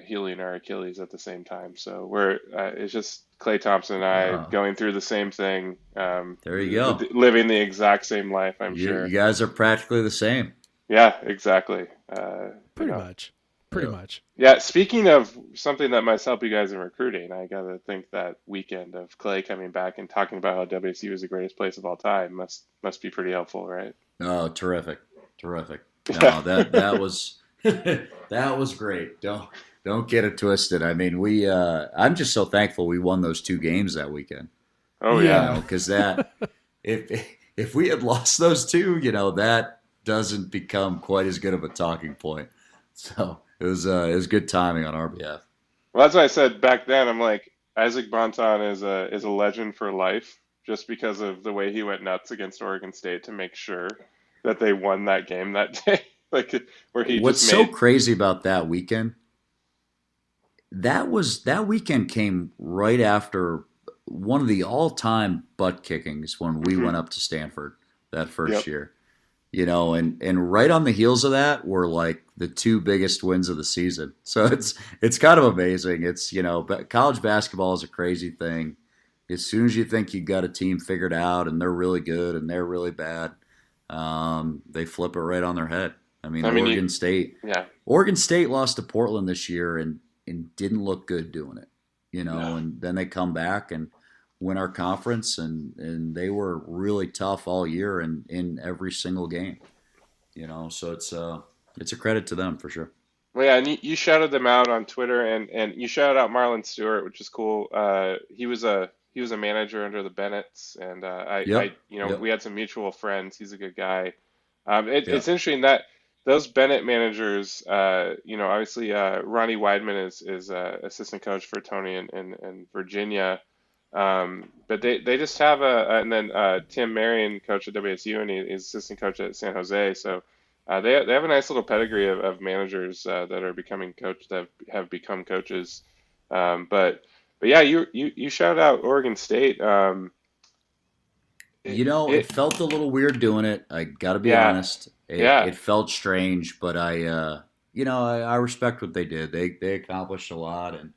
healing our Achilles at the same time. So it's just Clay Thompson and I going through the same thing. There you go. Living the exact same life, I'm sure. You guys are practically the same. Yeah, exactly. Pretty much. Yeah, speaking of something that must help you guys in recruiting, I got to think that weekend of Clay coming back and talking about how WSU is the greatest place of all time must be pretty helpful, right? Oh, terrific. No, that was that was great. Don't get it twisted. I mean, I'm just so thankful we won those 2 games that weekend. Oh yeah, because if we had lost those 2, that doesn't become quite as good of a talking point. So it was good timing on our behalf. Well, that's what I said back then. I'm like, Isaac Bonton is a legend for life, just because of the way he went nuts against Oregon State to make sure that they won that game that day. What's so crazy about that weekend? That weekend came right after one of the all-time butt kickings when we went up to Stanford that first year. And right on the heels of that were like the 2 biggest wins of the season. So it's kind of amazing. It's college basketball is a crazy thing. As soon as you think you got a team figured out and they're really good and they're really bad, they flip it right on their head. Oregon State. Yeah. Oregon State lost to Portland this year and didn't look good doing it. And then they come back and win our conference, and they were really tough all year and in every single game. So it's a credit to them for sure. Well, yeah, and you shouted them out on Twitter, and you shouted out Marlon Stewart, which is cool. He was a manager under the Bennetts, and we had some mutual friends. He's a good guy. It's interesting that those Bennett managers, obviously Ronnie Weidman is assistant coach for Tony in Virginia, but they just have and then Tim Marion, coach at WSU, and he's assistant coach at San Jose. So they have a nice little pedigree of managers that are becoming that have become coaches. But yeah, you shout out Oregon State. It felt a little weird doing it. I got to be honest. It felt strange, but I respect what they did. They accomplished a lot, and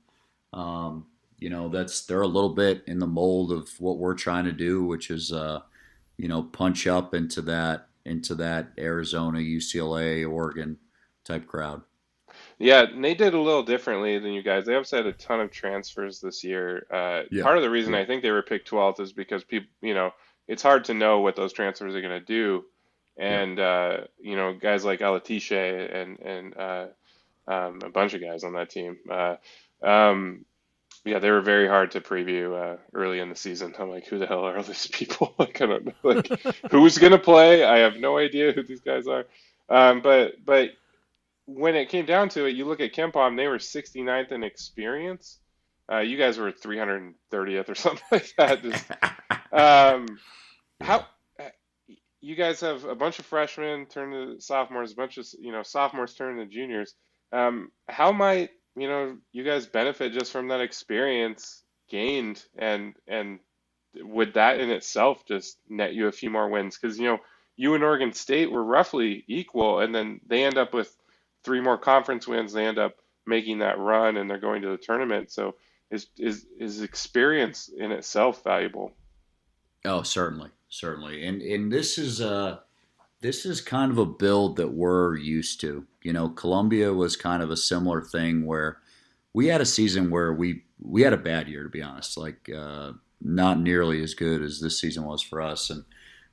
they're a little bit in the mold of what we're trying to do, which is punch up into that Arizona, UCLA, Oregon type crowd. Yeah, and they did a little differently than you guys. They obviously had a ton of transfers this year. Part of the reason I think they were picked 12th is because people, it's hard to know what those transfers are going to do. And, guys like Alatishe and a bunch of guys on that team. They were very hard to preview early in the season. I'm like, who the hell are all these people? I don't know. Who's going to play? I have no idea who these guys are. But when it came down to it, you look at KenPom, they were 69th in experience. You guys were 330th or something like that. Just, how you guys have a bunch of freshmen turn to sophomores, a bunch of sophomores turn to juniors. How might you guys benefit just from that experience gained, and would that in itself just net you a few more wins? Because you and Oregon State were roughly equal, and then they end up with three more conference wins. They end up making that run, and they're going to the tournament. So is experience in itself valuable? Oh, certainly, and this is kind of a build that we're used to. Columbia was kind of a similar thing where we had a season where we had a bad year, to be honest. Not nearly as good as this season was for us, and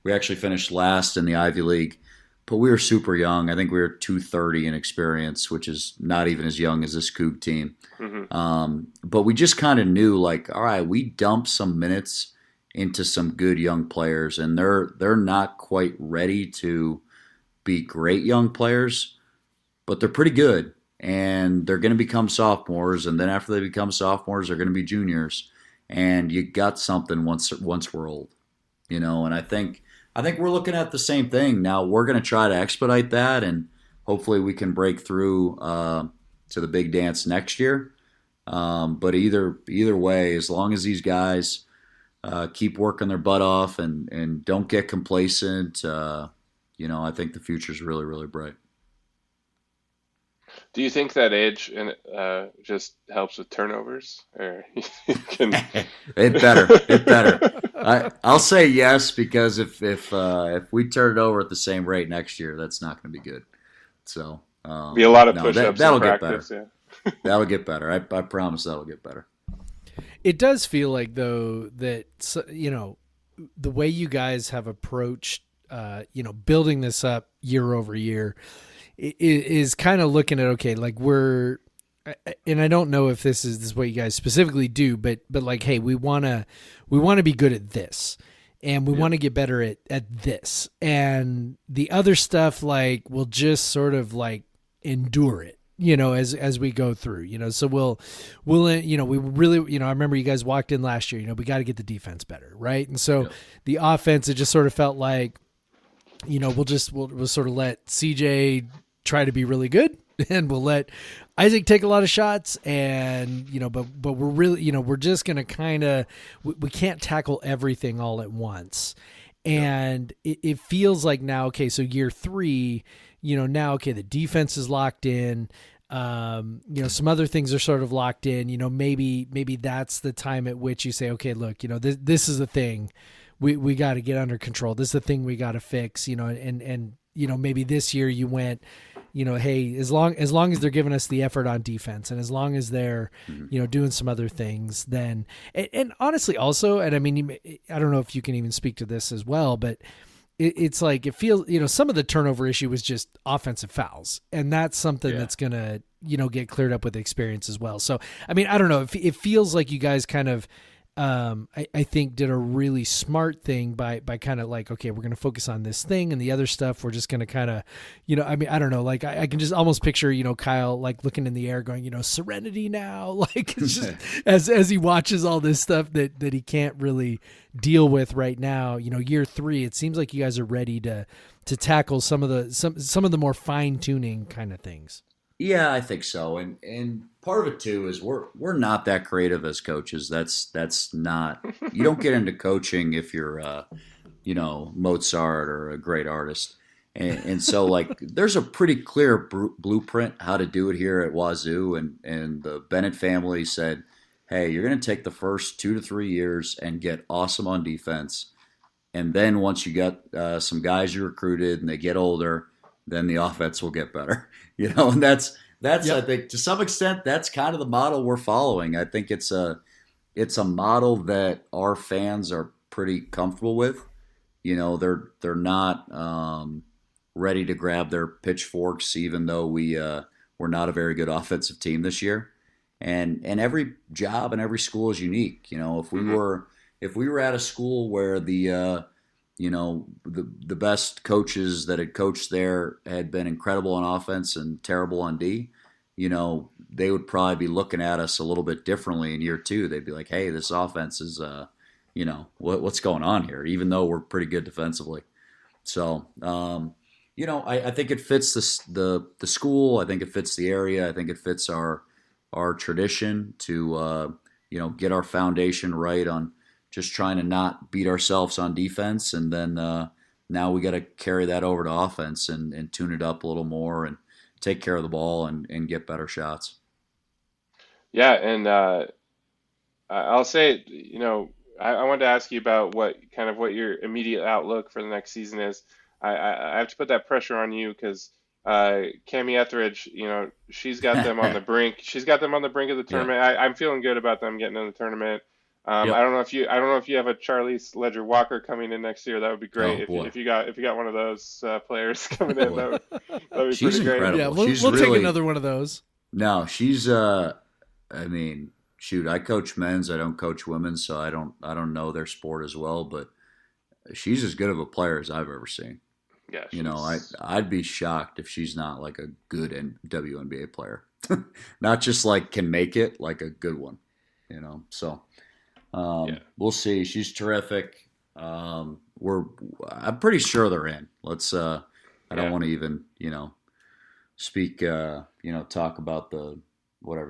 we actually finished last in the Ivy League. But we were super young. I think we were 230 in experience, which is not even as young as this Coug team. Mm-hmm. But we just kind of knew, all right, we dumped some minutes into some good young players, and they're not quite ready to be great young players, but they're pretty good, and they're going to become sophomores, and then after they become sophomores, they're going to be juniors, and you got something once we're old, and I think we're looking at the same thing now. We're going to try to expedite that, and hopefully we can break through to the big dance next year. But either way, as long as these guys keep working their butt off and don't get complacent, I think the future is really, really bright. Do you think that age just helps with turnovers, or can... It better. I'll say yes, because if we turn it over at the same rate next year, that's not going to be good. So be a lot of push-ups. That'll in practice, get better. That'll get better. I promise that'll get better. It does feel like, though, that the way you guys have approached building this up year over year is kind of looking at, okay, we're, and I don't know if this is what you guys specifically do, but hey, we want to be good at this, and we want to get better at this, and the other stuff, we'll just sort of endure it, as we go through, so we'll, we really, I remember you guys walked in last year, we got to get the defense better. Right. And so the offense, it just sort of felt like, we'll sort of let CJ try to be really good, and we'll let Isaac take a lot of shots, and but we're really, we're just gonna kind of, we can't tackle everything all at once, and it feels like now, okay, so year 3, now, okay, the defense is locked in, some other things are sort of locked in, maybe that's the time at which you say, okay, look, this is the thing we got to get under control. This is the thing we got to fix, and maybe this year you went, hey, as long as they're giving us the effort on defense, and as long as they're, doing some other things, then, and honestly also, and I mean, I don't know if you can even speak to this as well, but it's like, it feels, some of the turnover issue was just offensive fouls, and that's something that's going to, get cleared up with experience as well. So, I mean, I don't know, it feels like you guys kind of, I think did a really smart thing by kind of okay, we're going to focus on this thing, and the other stuff we're just going to kind of, I mean, I don't know, I can just almost picture, Kyle looking in the air going, serenity now, it's just as he watches all this stuff that he can't really deal with right now. Year 3, it seems like you guys are ready to tackle some of the more fine tuning kind of things. Yeah, I think so, and part of it too is we're not that creative as coaches. That's not, you don't get into coaching if you're Mozart or a great artist, and so there's a pretty clear blueprint how to do it here at Wazoo, and the Bennett family said, hey, you're going to take the first 2 to 3 years and get awesome on defense, and then once you got some guys you recruited and they get older, then the offense will get better, and that's I think to some extent that's kind of the model we're following. I think it's a model that our fans are pretty comfortable with. They're not ready to grab their pitchforks, even though we're not a very good offensive team this year. And every job and every school is unique. If we were at a school where the best coaches that had coached there had been incredible on offense and terrible on D, they would probably be looking at us a little bit differently in year 2. They'd be like, hey, this offense is, what's going on here, even though we're pretty good defensively. So, I think it fits the school. I think it fits the area. I think it fits our tradition to, get our foundation right on just trying to not beat ourselves on defense. And then now we got to carry that over to offense and tune it up a little more and take care of the ball and get better shots. Yeah, and I'll say, I wanted to ask you about what your immediate outlook for the next season is. I have to put that pressure on you because Cami Etheridge, she's got them on the brink. She's got them on the brink of the tournament. Yeah. I'm feeling good about them getting in the tournament. Yep. I don't know if you have a Charlize Ledger Walker coming in next year. That would be great. If you got one of those players coming in, that would be she's pretty great. Yeah, we'll take another one of those. No, she's I coach men's. I don't coach women's, so I don't know their sport as well. But she's as good of a player as I've ever seen. Yeah, I'd be shocked if she's not like a good WNBA player, not just like can make it, like a good one. So. We'll see. She's terrific. I'm pretty sure they're in. Let's. I don't want to even speak. Talk about the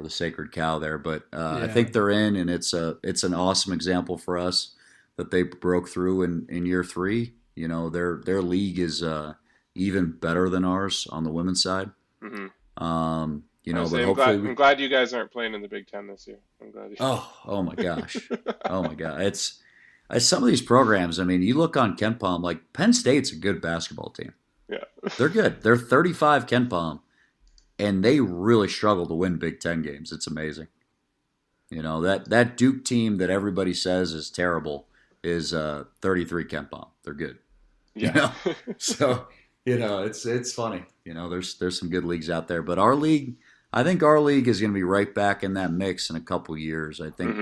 sacred cow there, but I think they're in, and it's an awesome example for us that they broke through in year 3. Their league is even better than ours on the women's side. Mm-hmm. But hopefully I'm glad you guys aren't playing in the Big Ten this year. I'm glad. Oh my gosh, oh my god! It's some of these programs. I mean, you look on KenPom, like Penn State's a good basketball team. Yeah, they're good. They're 35 KenPom, and they really struggle to win Big Ten games. It's amazing. That Duke team that everybody says is terrible is 33 KenPom. They're good. Yeah. So it's funny. There's some good leagues out there, but our league. I think our league is going to be right back in that mix in a couple years. I think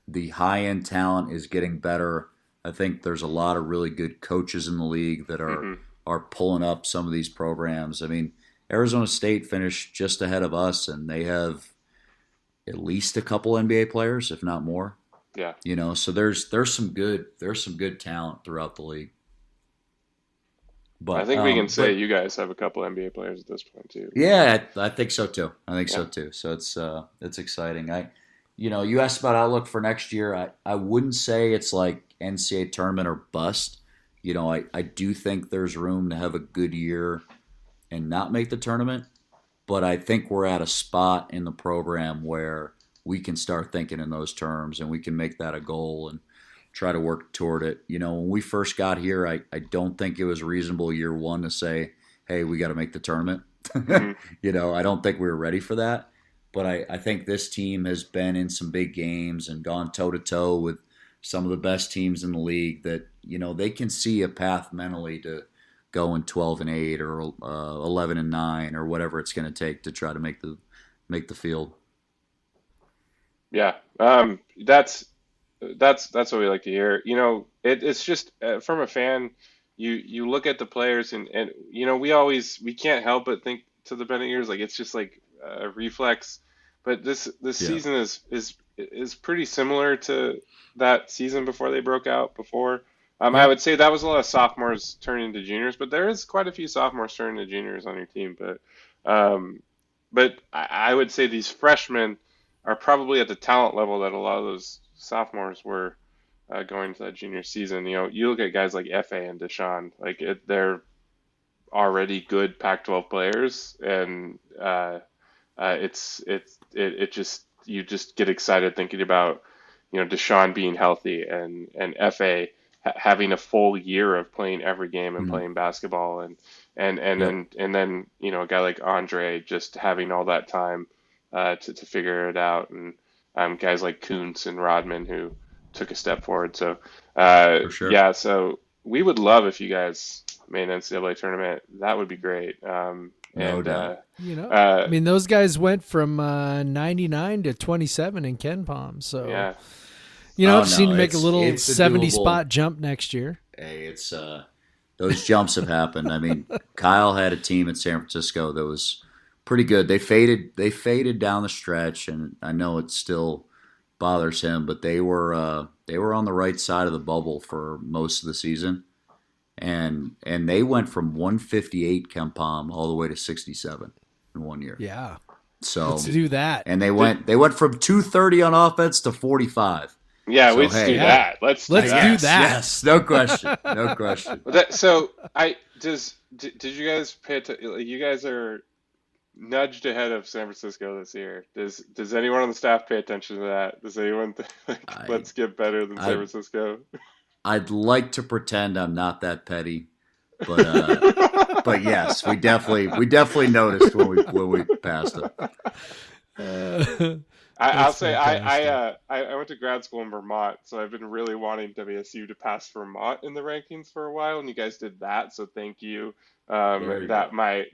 the high-end talent is getting better. I think there's a lot of really good coaches in the league that are pulling up some of these programs. I mean, Arizona State finished just ahead of us, and they have at least a couple NBA players, if not more. Yeah. So there's some good talent throughout the league. But I think we can say you guys have a couple NBA players at this point too. Yeah, I think so too. So too. So it's exciting. You asked about outlook for next year. I wouldn't say it's like NCAA tournament or bust. I do think there's room to have a good year and not make the tournament. But I think we're at a spot in the program where we can start thinking in those terms and we can make that a goal and try to work toward it. When we first got here, I don't think it was reasonable year 1 to say, hey, we got to make the tournament. Mm-hmm. I don't think we were ready for that. But I think this team has been in some big games and gone toe-to-toe with some of the best teams in the league that, they can see a path mentally to going 12-8 or 11-9 or whatever it's going to take to try to make the field. Yeah, that's what we like to hear. It's just from a fan, you look at the players and we can't help but think to the Bennett years, like it's just like a reflex. But this season is pretty similar to that season before they broke out before. I would say that was a lot of sophomores turning into juniors, but there is quite a few sophomores turning into juniors on your team. But I would say these freshmen are probably at the talent level that a lot of those sophomores were going into that junior season. You look at guys like F.A. and Deshaun, they're already good Pac-12 players, and you just get excited thinking about Deshaun being healthy and F.A. having a full year of playing every game and playing basketball, and then a guy like Andre just having all that time to figure it out, and guys like Kuntz and Rodman who took a step forward. So for sure. Yeah, so we would love if you guys made an NCAA tournament. That would be great. No doubt. Those guys went from 99 to 27 in KenPom. So yeah. Just need to make a little 70 spot jump next year. Hey, it's those jumps have happened. I mean, Kyle had a team in San Francisco that was pretty good. They faded down the stretch, and I know it still bothers him, but they were on the right side of the bubble for most of the season, and they went from 158 KenPom all the way to 67 in 1 year. Yeah. So let's do that. And they went from 230 on offense to 45. Yeah, So, let's do that. Let's do that. Yes, no question, no question. Did you guys pay attention? You guys are nudged ahead of San Francisco this year. Does anyone on the staff pay attention to that? Does anyone think, let's get better than San Francisco? I'd like to pretend I'm not that petty, but yes, we definitely noticed when we passed it. I'll say I went to grad school in Vermont, so I've been really wanting WSU to pass Vermont in the rankings for a while, and you guys did that. So thank you. My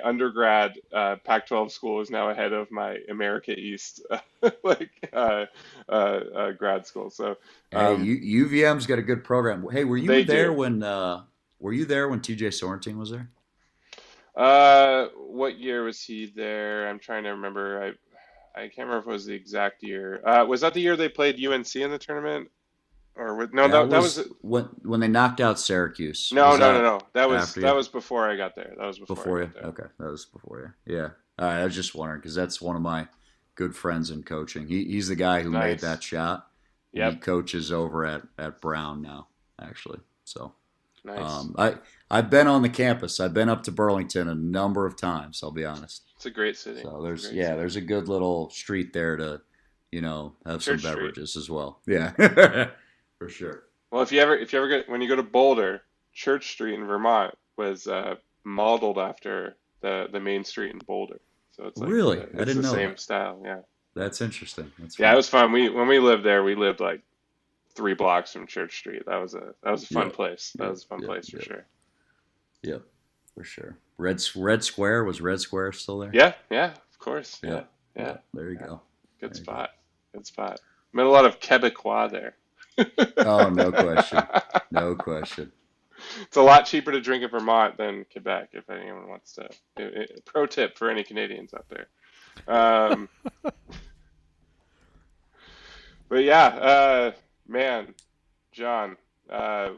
undergrad Pac-12 school is now ahead of my America East grad school. So hey, UVM's got a good program. Hey, were you there when TJ Sorrentine was there? What year was he there? I'm trying to remember. I can't remember if it was the exact year. Was that the year they played UNC in the tournament? That was when they knocked out Syracuse. No. That was before I got there. That was before you. Okay, that was before you. Yeah. All right, I was just wondering because that's one of my good friends in coaching. He's the guy who made that shot. Yep. He coaches over at Brown now, actually. So nice. I've been on the campus. I've been up to Burlington a number of times. I'll be honest. It's a great city. So there's a good little street there to, have Church some beverages Street. As well. Yeah, for sure. Well, if you ever when you go to Boulder, Church Street in Vermont was modeled after the main street in Boulder. So it's like really, I didn't know the same that. Style. Yeah. That's interesting. That's fun. It was fun. When we lived there, we lived like 3 blocks from Church Street. That was a fun place. That was a fun place for sure. Yep, for sure. Red Square, was Red Square still there? Yeah, of course. Yeah. There you go. Good spot. Met a lot of Quebecois there. Oh, no question. No question. It's a lot cheaper to drink in Vermont than Quebec, if anyone wants to. Pro tip for any Canadians out there. But yeah, man, John,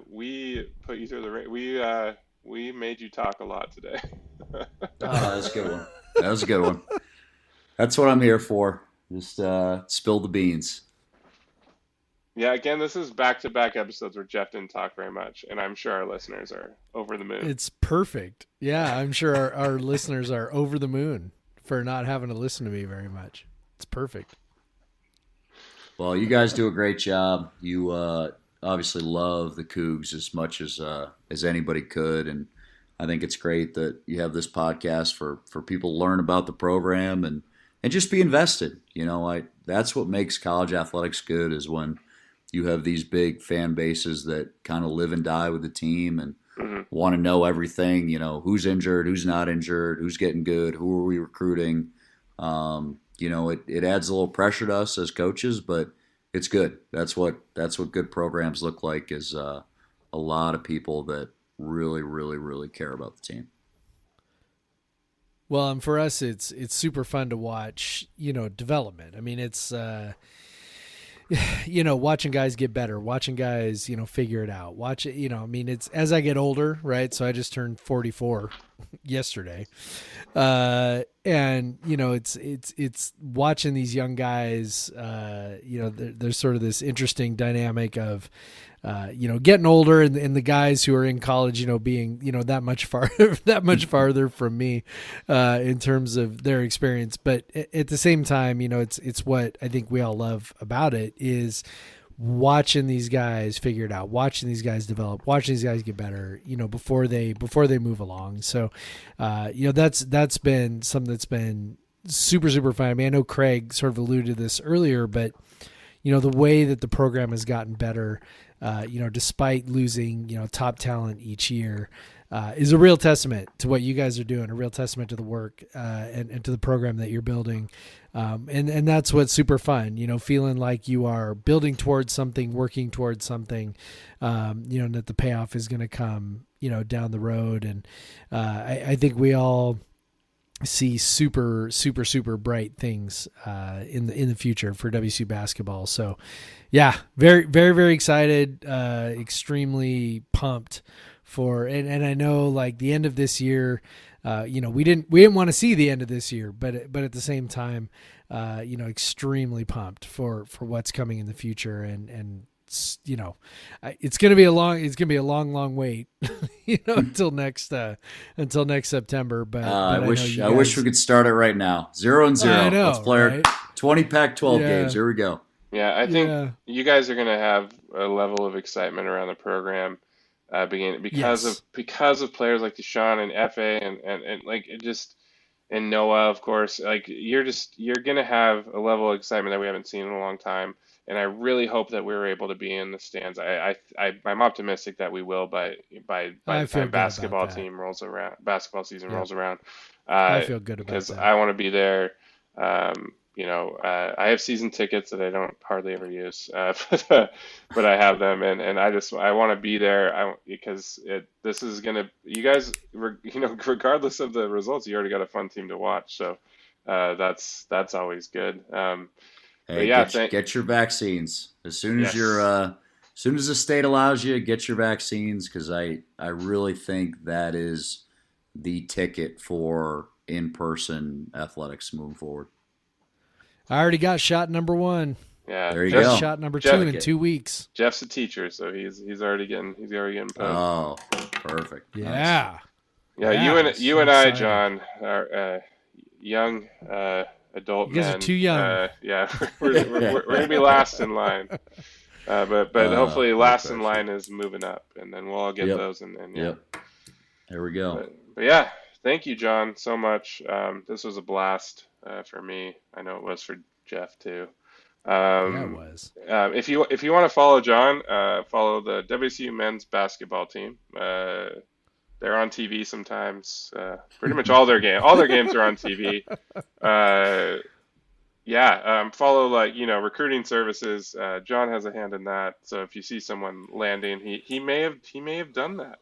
we put you through the we made you talk a lot today. That was a good one. That was a good one. That's what I'm here for. Just spill the beans. Yeah, again, this is back-to-back episodes where Jeff didn't talk very much, and I'm sure our listeners are over the moon. It's perfect. Yeah, I'm sure our listeners are over the moon for not having to listen to me very much. It's perfect. Well, you guys do a great job. You obviously love the Cougs as much as anybody could, and I think it's great that you have this podcast for people to learn about the program and just be invested. That's what makes college athletics good, is when you have these big fan bases that kind of live and die with the team and want to know everything. Who's injured, who's not injured, who's getting good, who are we recruiting. It adds a little pressure to us as coaches, but it's good. That's what good programs look like, is a lot of people that really, really, really care about the team. Well, and for us, it's super fun to watch, development. I mean, it's, watching guys get better, watching guys, figure it out. It's as I get older, right? So I just turned 44 yesterday. And it's watching these young guys, there's sort of this interesting dynamic of, getting older and the guys who are in college, being, that much farther from me, in terms of their experience. But at the same time, it's what I think we all love about it, is watching these guys figure it out, watching these guys develop, watching these guys get better, before they move along. So, that's been something that's been super, super fun. I mean, I know Craig sort of alluded to this earlier, but, the way that the program has gotten better, despite losing, top talent each year, is a real testament to what you guys are doing, a real testament to the work, and to the program that you're building. And that's what's super fun, feeling like you are building towards something, working towards something, and that the payoff is going to come, down the road. And I think we all see super bright things in the future for WSU basketball. So yeah, very, very, very excited, extremely pumped for, and I know like the end of this year, we didn't want to see the end of this year, but at the same time, extremely pumped for what's coming in the future, and it's going to be a long wait, until next September. But I wish we could start it right now. 0-0. I know, Let's play right? our 20 Pac-12 games. Here we go. Yeah, I think you guys are going to have a level of excitement around the program beginning because of players like Deshaun and FA and like it just and Noah, of course. Like you're going to have a level of excitement that we haven't seen in a long time. And I really hope that we're able to be in the stands. I'm optimistic that we will by the time basketball season rolls around. I feel good about because that. I want to be there. I have season tickets that I don't hardly ever use, but I have them, and I want to be there. Because this is gonna, you guys, regardless of the results, you already got a fun team to watch. So that's always good. Hey, get your vaccines as soon as as soon as the state allows you. Get your vaccines, because I really think that is the ticket for in-person athletics moving forward. I already got shot number 1. Yeah, there you go. Shot number 2 in 2 weeks. Jeff's a teacher, so he's already getting poked. Oh, perfect. Yeah. Nice. Yeah, you and I, John, are young. Adult you guys men. are too young. We're gonna be last in line, but hopefully last in line is moving up, and then we'll all get those. And There we go. But yeah, thank you, John, so much. This was a blast for me. I know it was for Jeff too. Yeah, it was. If you want to follow John, follow the WSU men's basketball team. They're on TV sometimes. Pretty much all their games are on TV. Follow recruiting services. John has a hand in that. So if you see someone landing, he may have done that.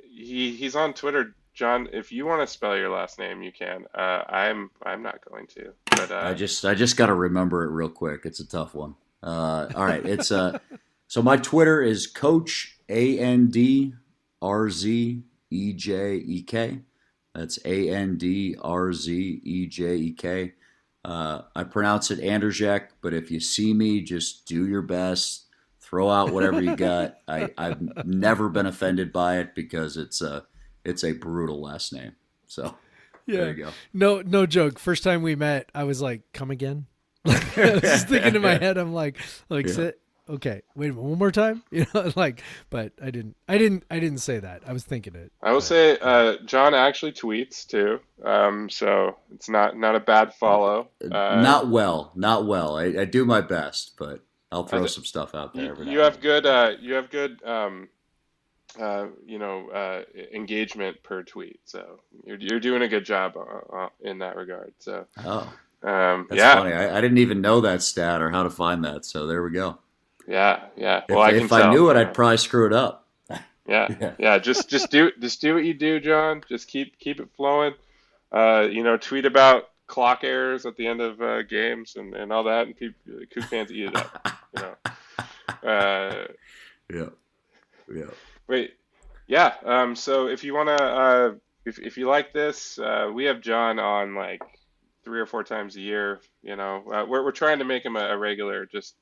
He's on Twitter. John, if you want to spell your last name, you can. I'm not going to. But I just got to remember it real quick. It's a tough one. All right, it's so my Twitter is Coach ANDRZEJEK. That's ANDRZEJEK. I pronounce it Andrzejek, but if you see me, just do your best. Throw out whatever you got. I've never been offended by it because it's a brutal last name. So there you go. No joke. First time we met, I was like, "Come again?" I was just thinking in my head, I'm like, sit. Okay, wait one more time, but I didn't say that. I was thinking it. I will say, John actually tweets too, so it's not a bad follow. Not well. I do my best, but I'll throw some stuff out there. You have good engagement per tweet, so you're doing a good job in that regard. So that's funny. I didn't even know that stat or how to find that. So there we go. Yeah. Well, if I knew it, I'd probably screw it up. Yeah. Just do what you do, John. Just keep it flowing. Tweet about clock errors at the end of games and all that, and Coug fans eat it up. Yeah. Wait. Yeah. So if you wanna, if you like this, we have John on like 3 or 4 times a year. We're trying to make him a regular, just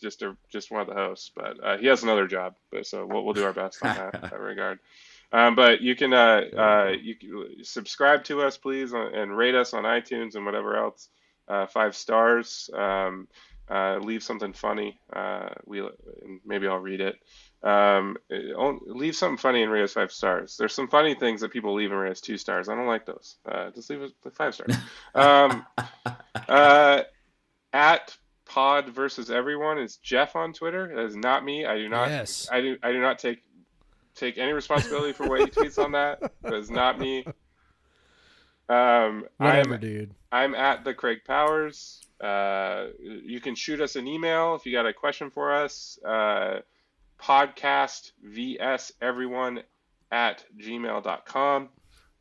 one of the hosts, but he has another job. So we'll do our best on that regard. But you can subscribe to us, please, and rate us on iTunes and whatever else. 5 stars. Leave something funny. Maybe I'll read it. Leave something funny and rate us 5 stars. There's some funny things that people leave and rate us 2 stars. I don't like those. Just leave it 5 stars. At Pod versus Everyone is Jeff on Twitter. That is not me. I do not. Yes. I do not take any responsibility for what he tweets on that. That is not me. Whatever, dude. I'm at the Craig Powers. You can shoot us an email if you got a question for us. Podcast vs everyone at gmail.com.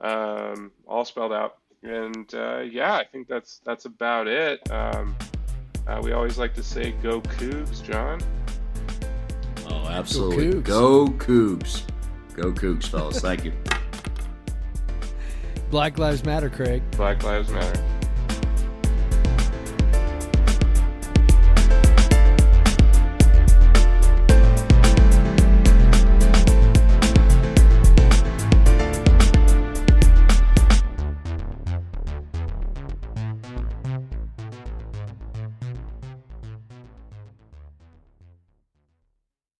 all spelled out. And yeah, I think that's about it. We always like to say go Cougs, John. Oh, absolutely. Go Cougs. Go Cougs, fellas. Thank you. Black Lives Matter, Craig. Black Lives Matter.